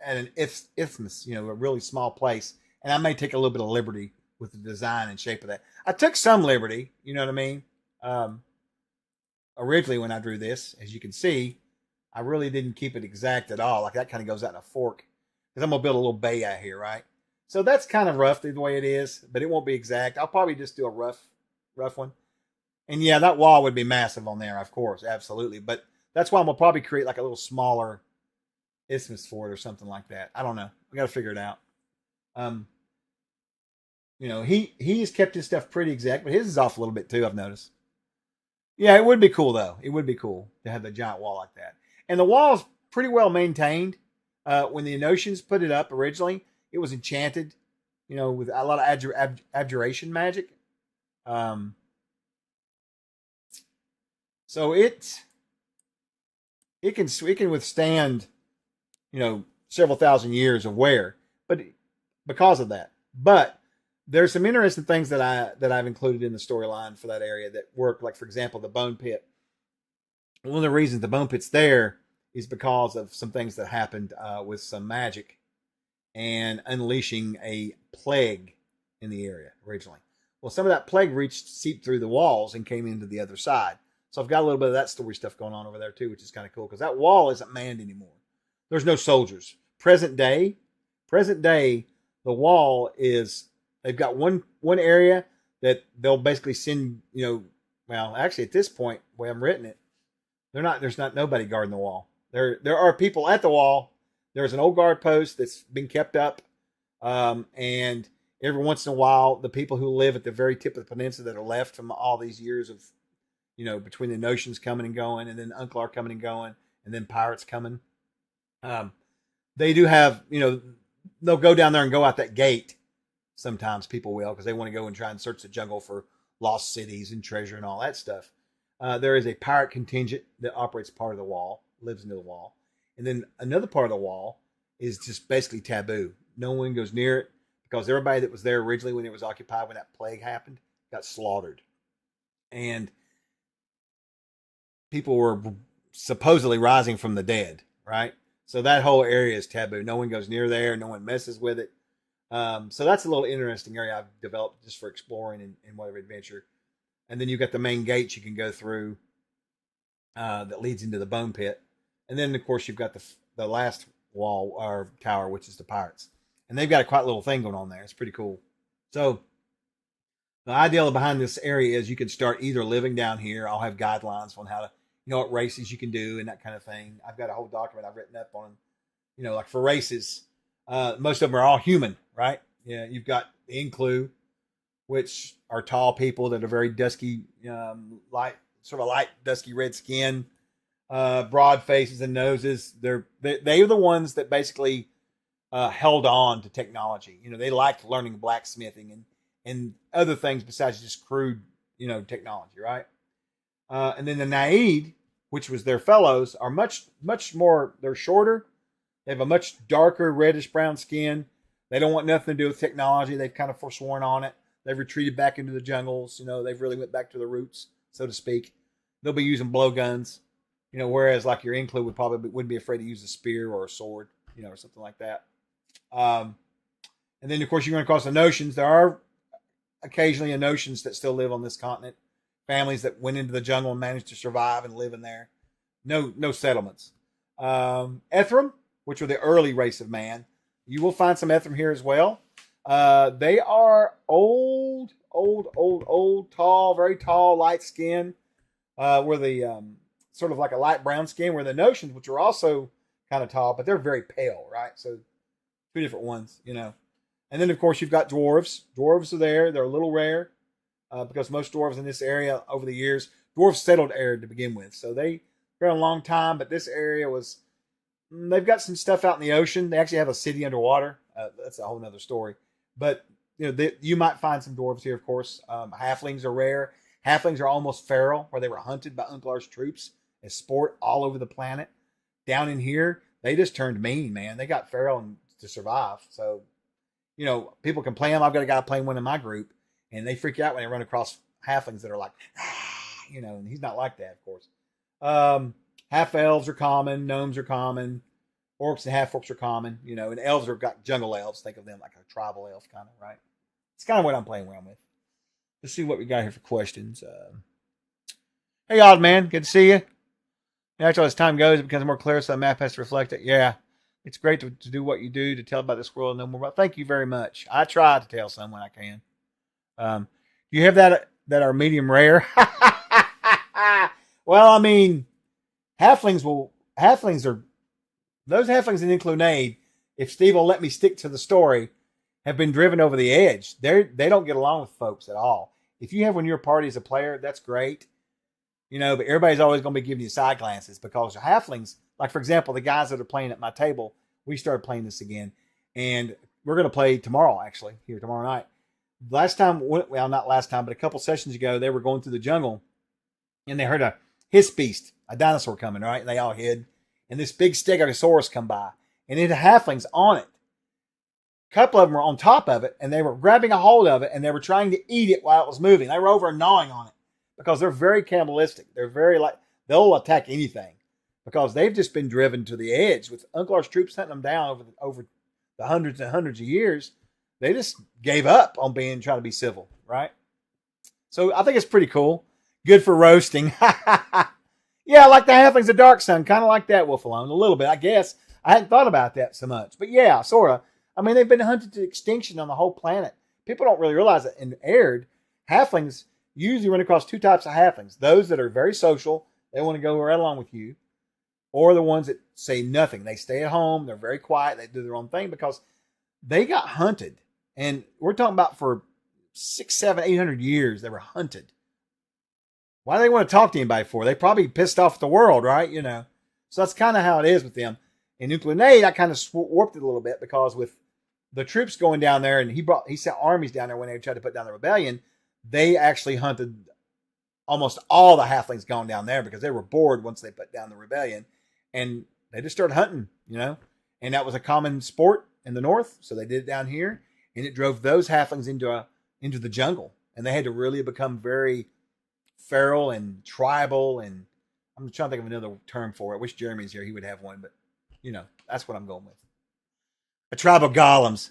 at an isthmus, you know, a really small place, and I may take a little bit of liberty with the design and shape of that. I took some liberty, you know what I mean? Originally, when I drew this, as you can see, I really didn't keep it exact at all. Like that kind of goes out in a fork, because I'm gonna build a little bay out here, right? So that's kind of rough the way it is, but it won't be exact. I'll probably just do a rough one. And yeah, that wall would be massive on there, of course, absolutely. But that's why I'm gonna probably create like a little smaller isthmus for it or something like that. I don't know. We got to figure it out. You know, he's kept his stuff pretty exact, but his is off a little bit too, I've noticed. Yeah, it would be cool though. It would be cool to have the giant wall like that. And the wall's pretty well maintained. When the Enotians put it up originally, it was enchanted, you know, with a lot of abjuration magic. So it can withstand, you know, several thousand years of wear, but because of that. But there's some interesting things that I've included in the storyline for that area that work. Like, for example, the bone pit. One of the reasons the bone pit's there is because of some things that happened with some magic and unleashing a plague in the area originally. Well, some of that plague seeped through the walls and came into the other side. So I've got a little bit of that story stuff going on over there too, which is kind of cool because that wall isn't manned anymore. There's no soldiers. Present day, the wall is, they've got one area that they'll basically send, well, actually at this point, the way I'm written it, there's not nobody guarding the wall. There are people at the wall. There's an old guard post that's been kept up. And every once in a while, the people who live at the very tip of the peninsula that are left from all these years of, between the notions coming and going, and then Unklar coming and going, and then pirates coming. They do have, they'll go down there and go out that gate. Sometimes people will, because they want to go and try and search the jungle for lost cities and treasure and all that stuff. There is a pirate contingent that operates part of the wall, lives near the wall. And then another part of the wall is just basically taboo. No one goes near it because everybody that was there originally when it was occupied, when that plague happened, got slaughtered. And people were supposedly rising from the dead, right? So that whole area is taboo. No one goes near there. No one messes with it. So that's a little interesting area I've developed just for exploring and whatever adventure. And then you've got the main gates you can go through that leads into the bone pit. And then, of course, you've got the last wall or tower, which is the pirates. And they've got a quite little thing going on there. It's pretty cool. So the idea behind this area is you can start either living down here. I'll have guidelines on how to, what races you can do and that kind of thing. I've got a whole document I've written up on, like for races. Most of them are all human, right? Yeah, you've got the Inklu, which are tall people that are very dusky, light dusky red skin, broad faces and noses. They are the ones that basically held on to technology. They liked learning blacksmithing and other things besides just crude, technology, right? And then the Naid, which was their fellows, are much more. They're shorter. They have a much darker reddish brown skin. They don't want nothing to do with technology. They've kind of forsworn on it. They've retreated back into the jungles. They've really went back to the roots, so to speak. They'll be using blowguns. Whereas like your Inklu wouldn't be afraid to use a spear or a sword, or something like that. And then of course you run across the Notions. There are occasionally a Notions that still live on this continent. Families that went into the jungle and managed to survive and live in there. No settlements. Etherim, which were the early race of man. You will find some Etherim here as well. They are old, tall, very tall, light skin. Where the sort of like a light brown skin, where the Notions, which are also kind of tall, but they're very pale, right? So two different ones, And then of course you've got dwarves. Dwarves are there. They're a little rare because most dwarves in this area over the years, dwarves settled area to begin with, so they've been a long time. But this area was. They've got some stuff out in the ocean. They actually have a city underwater. That's a whole nother story. But you might find some dwarves here, of course. Halflings are rare. Halflings are almost feral, where they were hunted by Unklar's troops as sport all over the planet. Down in here, they just turned mean, man. They got feral to survive. So, people can play them. I've got a guy playing one in my group, and they freak out when they run across halflings that are like, and he's not like that, of course. Half elves are common, gnomes are common, orcs and half orcs are common, and elves are got jungle elves. Think of them like a tribal elf kind of, right? It's kind of what I'm playing around with. Let's see what we got here for questions. Hey, odd man, good to see you. Actually, as time goes, it becomes more clear, so the map has to reflect it. Yeah, it's great to do what you do to tell about this world and know more about. Thank you very much. I try to tell some when I can. Do you have that are medium rare? Well, I mean. Halflings are those halflings in Inklu-Naid, if Steve will let me stick to the story, have been driven over the edge. They don't get along with folks at all. If you have one in your party as a player, that's great. But everybody's always going to be giving you side glances because halflings, like for example, the guys that are playing at my table, we started playing this again. And we're going to play tomorrow, actually, here tomorrow night. Not last time, but a couple sessions ago, they were going through the jungle and they heard a hiss beast, a dinosaur coming, right? And they all hid. And this big stegosaurus come by. And it had halflings on it. A couple of them were on top of it, and they were grabbing a hold of it, and they were trying to eat it while it was moving. They were over and gnawing on it because they're very cannibalistic. They're very they'll attack anything because they've just been driven to the edge with Unklar's troops hunting them down over the hundreds and hundreds of years. They just gave up on trying to be civil, right? So I think it's pretty cool. Good for roasting. Yeah, like the halflings of Dark Sun, kind of like that, Wolf Alone, a little bit, I guess. I hadn't thought about that so much, but yeah, sort of. I mean, they've been hunted to extinction on the whole planet. People don't really realize that in Aired, halflings usually run across two types of halflings: those that are very social, they want to go right along with you, or the ones that say nothing. They stay at home, they're very quiet, they do their own thing because they got hunted, and we're talking about for 600, 700, 800 years they were hunted. Why do they want to talk to anybody for? They probably pissed off the world, right? You know, so that's kind of how it is with them. In Inklu-Naid, I kind of warped it a little bit because with the troops going down there, and he sent armies down there when they tried to put down the rebellion. They actually hunted almost all the halflings gone down there because they were bored once they put down the rebellion, and they just started hunting, you know. And that was a common sport in the north, so they did it down here, and it drove those halflings into the jungle, and they had to really become very feral and tribal, and I'm trying to think of another term for it. I wish Jeremy's here; he would have one, but you know, that's what I'm going with. A tribe of golems.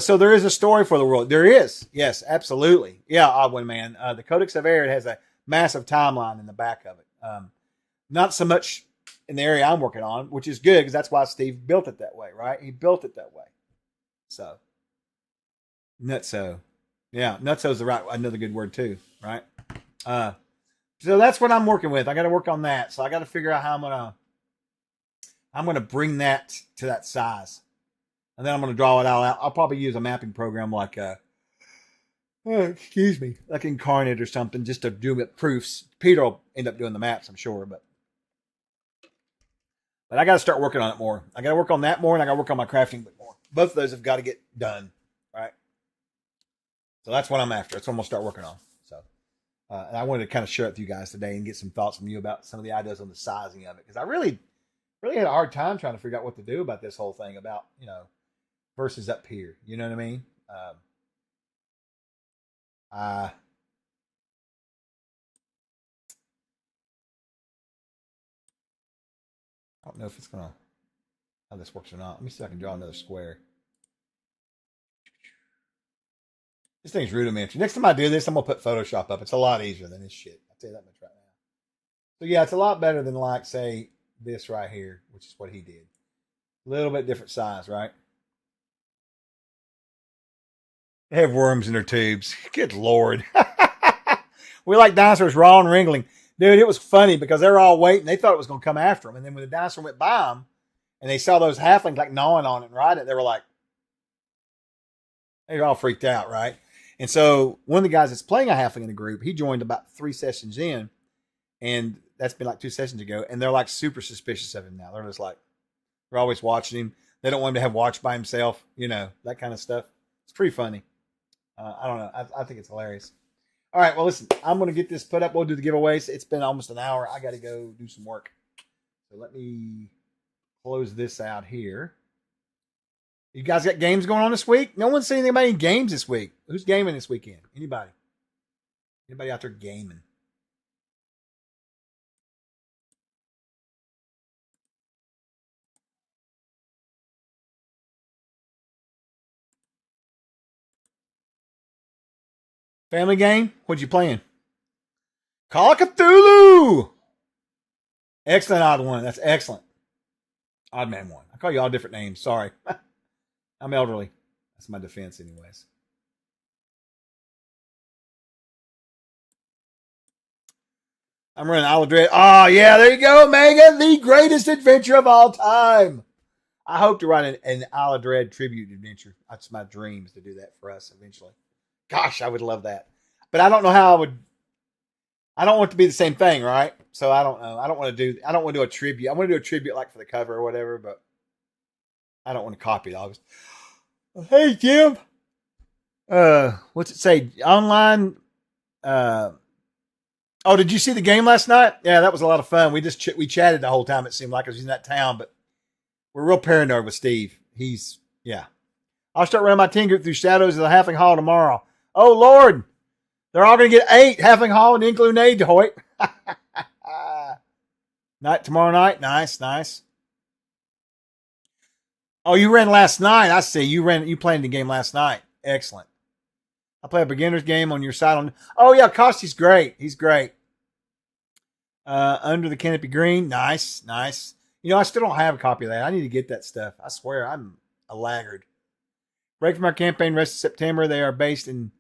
So there is a story for the world. There is, yes, absolutely, yeah. Odd one, man. The Codex of Air has a massive timeline in the back of it. Not so much in the area I'm working on, which is good because that's why Steve built it that way, right? He built it that way. So nutso, yeah, nutso is another good word too, right? So that's what I'm working with. I got to work on that. So I got to figure out how I'm gonna bring that to that size, and then I'm gonna draw it all out. I'll probably use a mapping program like like Incarnate or something, just to do it proofs. Peter will end up doing the maps, I'm sure, but I got to start working on it more. I got to work on that more, and I got to work on my crafting book more. Both of those have got to get done, right? So that's what I'm after. That's what I'm gonna start working on. So. And I wanted to kind of share it with you guys today and get some thoughts from you about some of the ideas on the sizing of it. Because I really had a hard time trying to figure out what to do about this whole thing about, you know, versus up here. You know what I mean? I don't know if it's going to, how this works or not. Let me see if I can draw another square. This thing's rudimentary. Next time I do this, I'm going to put Photoshop up. It's a lot easier than this shit. I'll tell you that much right now. So yeah, it's a lot better than like, say, this right here, which is what he did. A little bit different size, right? They have worms in their tubes. Good Lord. We like dinosaurs raw and wriggling. Dude, it was funny because they were all waiting. They thought it was going to come after them. And then when the dinosaur went by them and they saw those halflings like gnawing on it and riding it, they were like, they were all freaked out, right? And so one of the guys that's playing a halfling in the group, he joined about 3 sessions in, and that's been like 2 sessions ago, and they're like super suspicious of him now. They're just like, they're always watching him. They don't want him to have watch by himself, you know, that kind of stuff. It's pretty funny. I don't know. I think it's hilarious. All right, well, listen, I'm going to get this put up. We'll do the giveaways. It's been almost an hour. I got to go do some work. So let me close this out here. You guys got games going on this week? No one's saying anything about any games this week. Who's gaming this weekend? Anybody? Anybody out there gaming? Family game? What you playing? Call of Cthulhu! Excellent odd one. That's excellent. Odd man one. I call you all different names. Sorry. I'm elderly. That's my defense anyways. I'm running Isle of Dread. Oh, yeah, there you go, Megan. The greatest adventure of all time. I hope to write an Isle of Dread tribute adventure. That's my dream, is to do that for us eventually. Gosh, I would love that. But I don't know how I would. I don't want it to be the same thing, right? So I don't know. I don't want to do a tribute. I want to do a tribute like for the cover or whatever, but I don't want to copy it, obviously. Hey, Jim. What's it say? Online. Oh, did you see the game last night? Yeah, that was a lot of fun. We chatted the whole time. It seemed like I was in that town, but we're real paranoid with Steve. Yeah. I'll start running my team group through Shadows of the Halfling Hall tomorrow. Oh, Lord. They're all going to get 8 Halfling Hall and Inklu-Naid Hoyt. Tomorrow night? Nice. Oh, you ran last night. I see. You played the game last night. Excellent. I play a beginner's game on your side. Oh, yeah, Kosty's great. He's great. Under the Canopy Green. Nice. You know, I still don't have a copy of that. I need to get that stuff. I swear, I'm a laggard. Break from our campaign rest of September. They are based in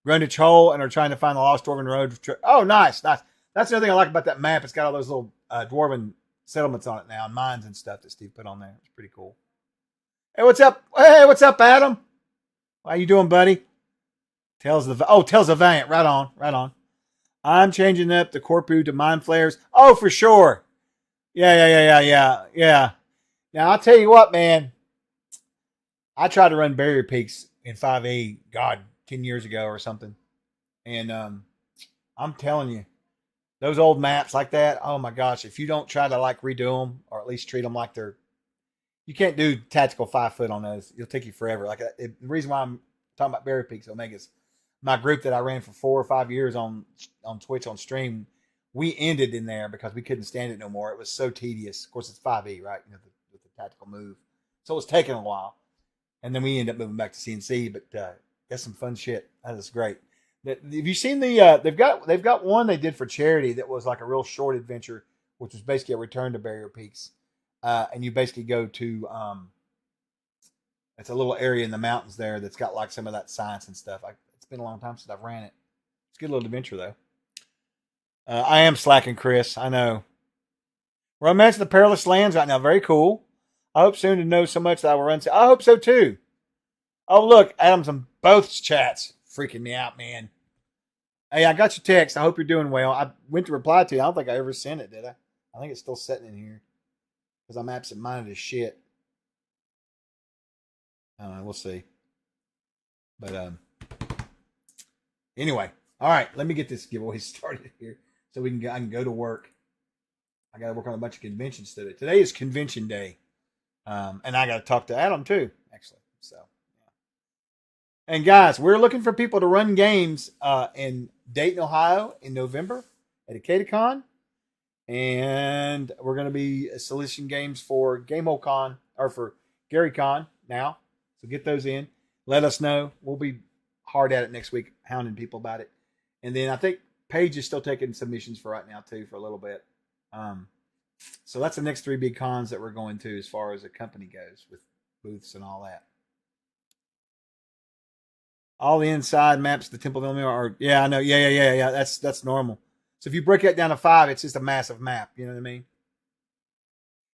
Grundage Hole and are trying to find the lost Dwarven Road. Oh, nice. That's another thing I like about that map. It's got all those little Dwarven settlements on it now, and mines and stuff that Steve put on there. It's pretty cool. Hey, what's up? Hey, what's up, Adam? How you doing, buddy? Tales of the Valiant. Right on. I'm changing up the Corpu to Mind Flayers. Oh, for sure. Yeah. Now, I'll tell you what, man. I tried to run Barrier Peaks in 5e, 10 years ago or something. And I'm telling you, those old maps like that, oh my gosh, if you don't try to like redo them or at least treat them like they're, you can't do tactical 5 foot on those. It'll take you forever. Like the reason why I'm talking about Barrier Peaks Omegas, my group that I ran for 4 or 5 years on Twitch on stream, we ended in there because we couldn't stand it no more. It was so tedious. Of course, it's 5e, right? You know, with the tactical move. So it was taking a while. And then we ended up moving back to CNC, but got some fun shit. That is great. Have you seen the? They've got one they did for charity that was like a real short adventure, which was basically a return to Barrier Peaks, and you basically go to it's a little area in the mountains there that's got like some of that science and stuff. It's been a long time since I've ran it. It's a good little adventure though. I am slacking, Chris. I know. Romance of the Perilous Lands right now. Very cool. I hope soon to know so much that I will run. I hope so too. Oh, look, Adam's on both chats. Freaking me out, man. Hey, I got your text. I hope you're doing well. I went to reply to you. I don't think I ever sent it, did I? I think it's still sitting in here because I'm absent-minded as shit. We'll see. But anyway, all right. Let me get this giveaway started here so I can go to work. I got to work on a bunch of conventions today. Today is convention day. And I got to talk to Adam too, actually. So, yeah. And guys, we're looking for people to run games in Dayton, Ohio in November at AcadeCon. And we're going to be soliciting games for GameholeCon or for GaryCon now. So get those in. Let us know. We'll be hard at it next week, hounding people about it. And then I think Paige is still taking submissions for right now too for a little bit. So that's the next 3 big cons that we're going to as far as a company goes with booths and all that. All the inside maps, the Temple of Illinois are, yeah, I know. Yeah. That's normal. So if you break that down to 5, it's just a massive map. You know what I mean?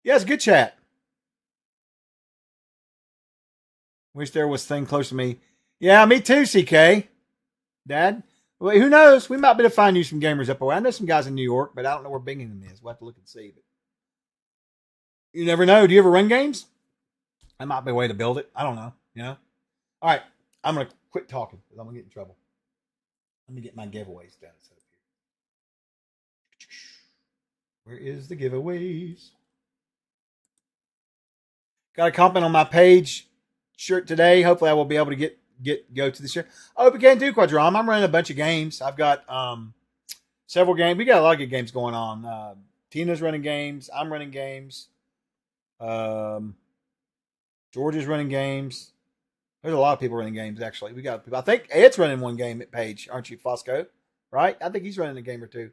Yeah, it's a good chat. Wish there was a thing close to me. Yeah, me too, CK. Dad. Well, who knows? We might be able to find you some gamers up away. I know some guys in New York, but I don't know where Binghamton is. We'll have to look and see. But you never know. Do you ever run games? That might be a way to build it. I don't know. You know? All right. I'm going to quit talking because I'm going to get in trouble. Let me get my giveaways done. Where is the giveaways? Got a comment on my page shirt today. Hopefully I will be able to go to the shirt. I hope you can do Quadrom. I'm running a bunch of games. I've got several games. We got a lot of good games going on. Tina's running games. I'm running games. George is running games. There's a lot of people running games, actually. We got people. I think Ed's running one game at Page, aren't you, Fosco? Right? I think he's running a game or two,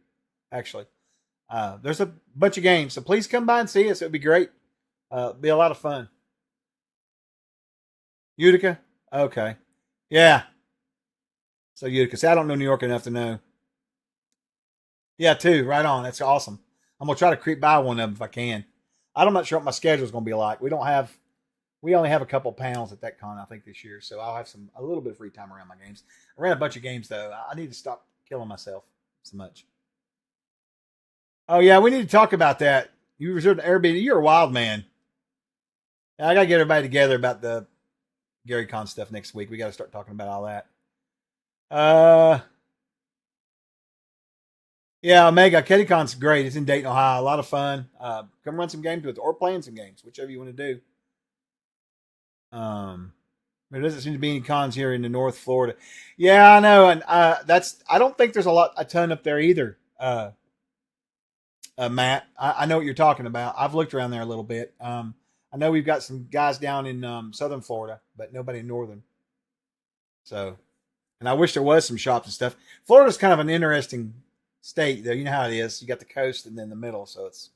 actually. There's a bunch of games, so please come by and see us. It would be great. Be a lot of fun. Utica? Okay. Yeah. So Utica. See, I don't know New York enough to know. Yeah, too. Right on. That's awesome. I'm going to try to creep by one of them if I can. I'm not sure what my schedule is going to be like. We only have a couple panels at that con, I think, this year. So I'll have a little bit of free time around my games. I ran a bunch of games, though. I need to stop killing myself so much. Oh, yeah, we need to talk about that. You reserved an Airbnb. You're a wild man. I got to get everybody together about the GaryCon stuff next week. We got to start talking about all that. Yeah, Omega. KDCon's great. It's in Dayton, Ohio. A lot of fun. Come run some games with it or playing some games, whichever you want to do. There doesn't seem to be any cons here in the North Florida. Yeah, I know. And I don't think there's a ton up there either. Matt, I know what you're talking about. I've looked around there a little bit. I know we've got some guys down in Southern Florida, but nobody in Northern. So, and I wish there was some shops and stuff. Florida's kind of an interesting state there. You know how it is. You got the coast and then the middle, so it's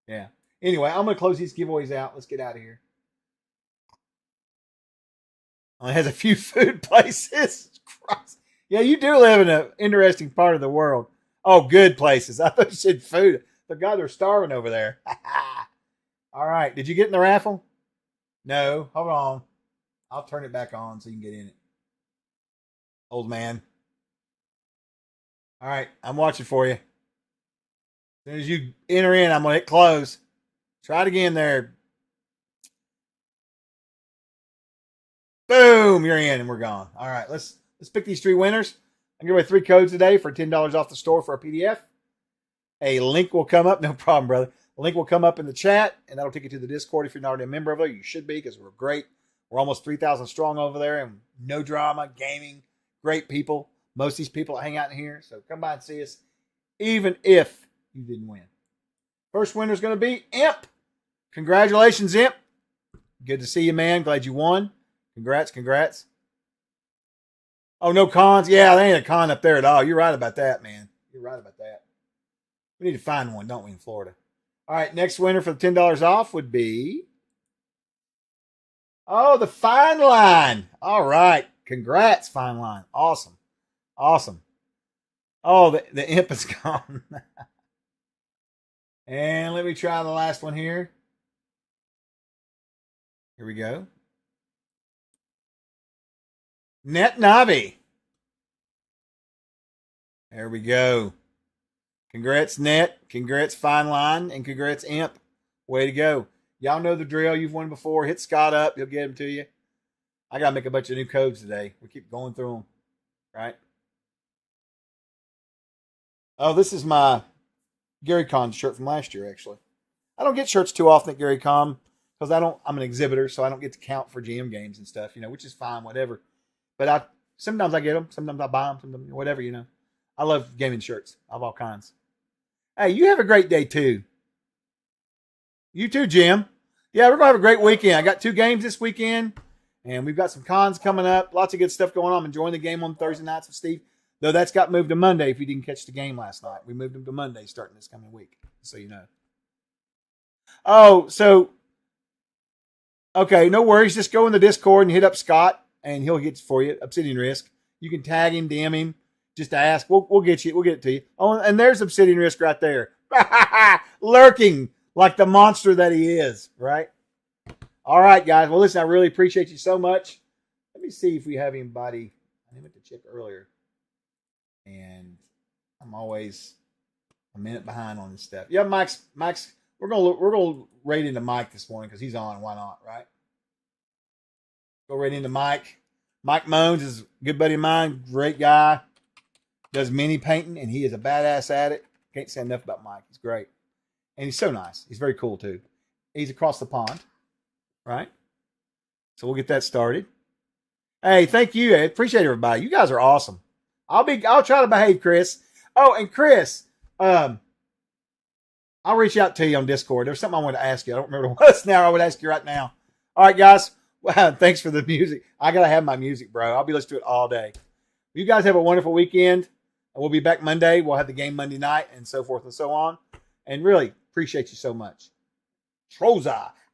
yeah. Anyway, I'm gonna close these giveaways out. Let's get out of here. It has a few food places. Christ. Yeah, you do live in an interesting part of the world. Oh, good places. I thought you said food. The God, they're starving over there. All right. Did you get in the raffle? No. Hold on. I'll turn it back on so you can get in it. Old man. All right. I'm watching for you. As soon as you enter in, I'm going to hit close. Try it again there. Boom. You're in and we're gone. All right. Let's pick these 3 winners. I'm giving away 3 codes today for $10 off the store for a PDF. A link will come up. No problem, brother. A link will come up in the chat, and that'll take you to the Discord. If you're not already a member of it, you should be because we're great. We're almost 3,000 strong over there, and no drama, gaming, great people. Most of these people hang out in here, so come by and see us, even if you didn't win. First winner is going to be Imp. Congratulations, Imp. Good to see you, man. Glad you won. Congrats. Oh, no cons? Yeah, there ain't a con up there at all. You're right about that, man. You're right about that. We need to find one, don't we, in Florida? All right, next winner for the $10 off would be... Oh, the Fine Line. All right. Congrats, Fine Line. Awesome. Oh, the Imp is gone. And let me try the last one here. Here we go. Net Navi. There we go. Congrats, Net. Congrats, Fine Line. And congrats, Imp. Way to go. Y'all know the drill. You've won before. Hit Scott up. He'll get them to you. I got to make a bunch of new codes today. We keep going through them. Right? Oh, this is my Gary Con shirt from last year, actually. I don't get shirts too often at Gary Con because I'm an exhibitor, so I don't get to count for GM games and stuff, which is fine, whatever. But sometimes I get them. Sometimes I buy them. Sometimes, whatever, I love gaming shirts of all kinds. Hey, you have a great day, too. You too, Jim. Yeah, we're going to have a great weekend. I got 2 games this weekend, and we've got some cons coming up. Lots of good stuff going on. I'm enjoying the game on Thursday nights with Steve, though that's got moved to Monday if you didn't catch the game last night. We moved them to Monday starting this coming week, so you know. Oh, so, okay, no worries. Just go in the Discord and hit up Scott, and he'll get it for you. Obsidian Risk. You can tag him, DM him. Just ask. We'll get you. We'll get it to you. Oh, and there's Obsidian Risk right there. Lurking like the monster that he is, right? All right, guys. Well, listen, I really appreciate you so much. Let me see if we have anybody. I meant to check earlier. And I'm always a minute behind on this stuff. Yeah, Mike's we're gonna rate into Mike this morning because he's on. Why not, right? Go right into Mike. Mike Moans is a good buddy of mine, great guy. Does mini painting, and he is a badass at it. Can't say enough about Mike. He's great. And he's so nice. He's very cool, too. He's across the pond, right? So we'll get that started. Hey, thank you. I appreciate everybody. You guys are awesome. I'll try to behave, Chris. Oh, and Chris, I'll reach out to you on Discord. There's something I wanted to ask you. I don't remember what it was now. I would ask you right now. All right, guys. Wow, thanks for the music. I got to have my music, bro. I'll be listening to it all day. You guys have a wonderful weekend. We'll be back Monday. We'll have the game Monday night and so forth and so on. And really appreciate you so much. Troza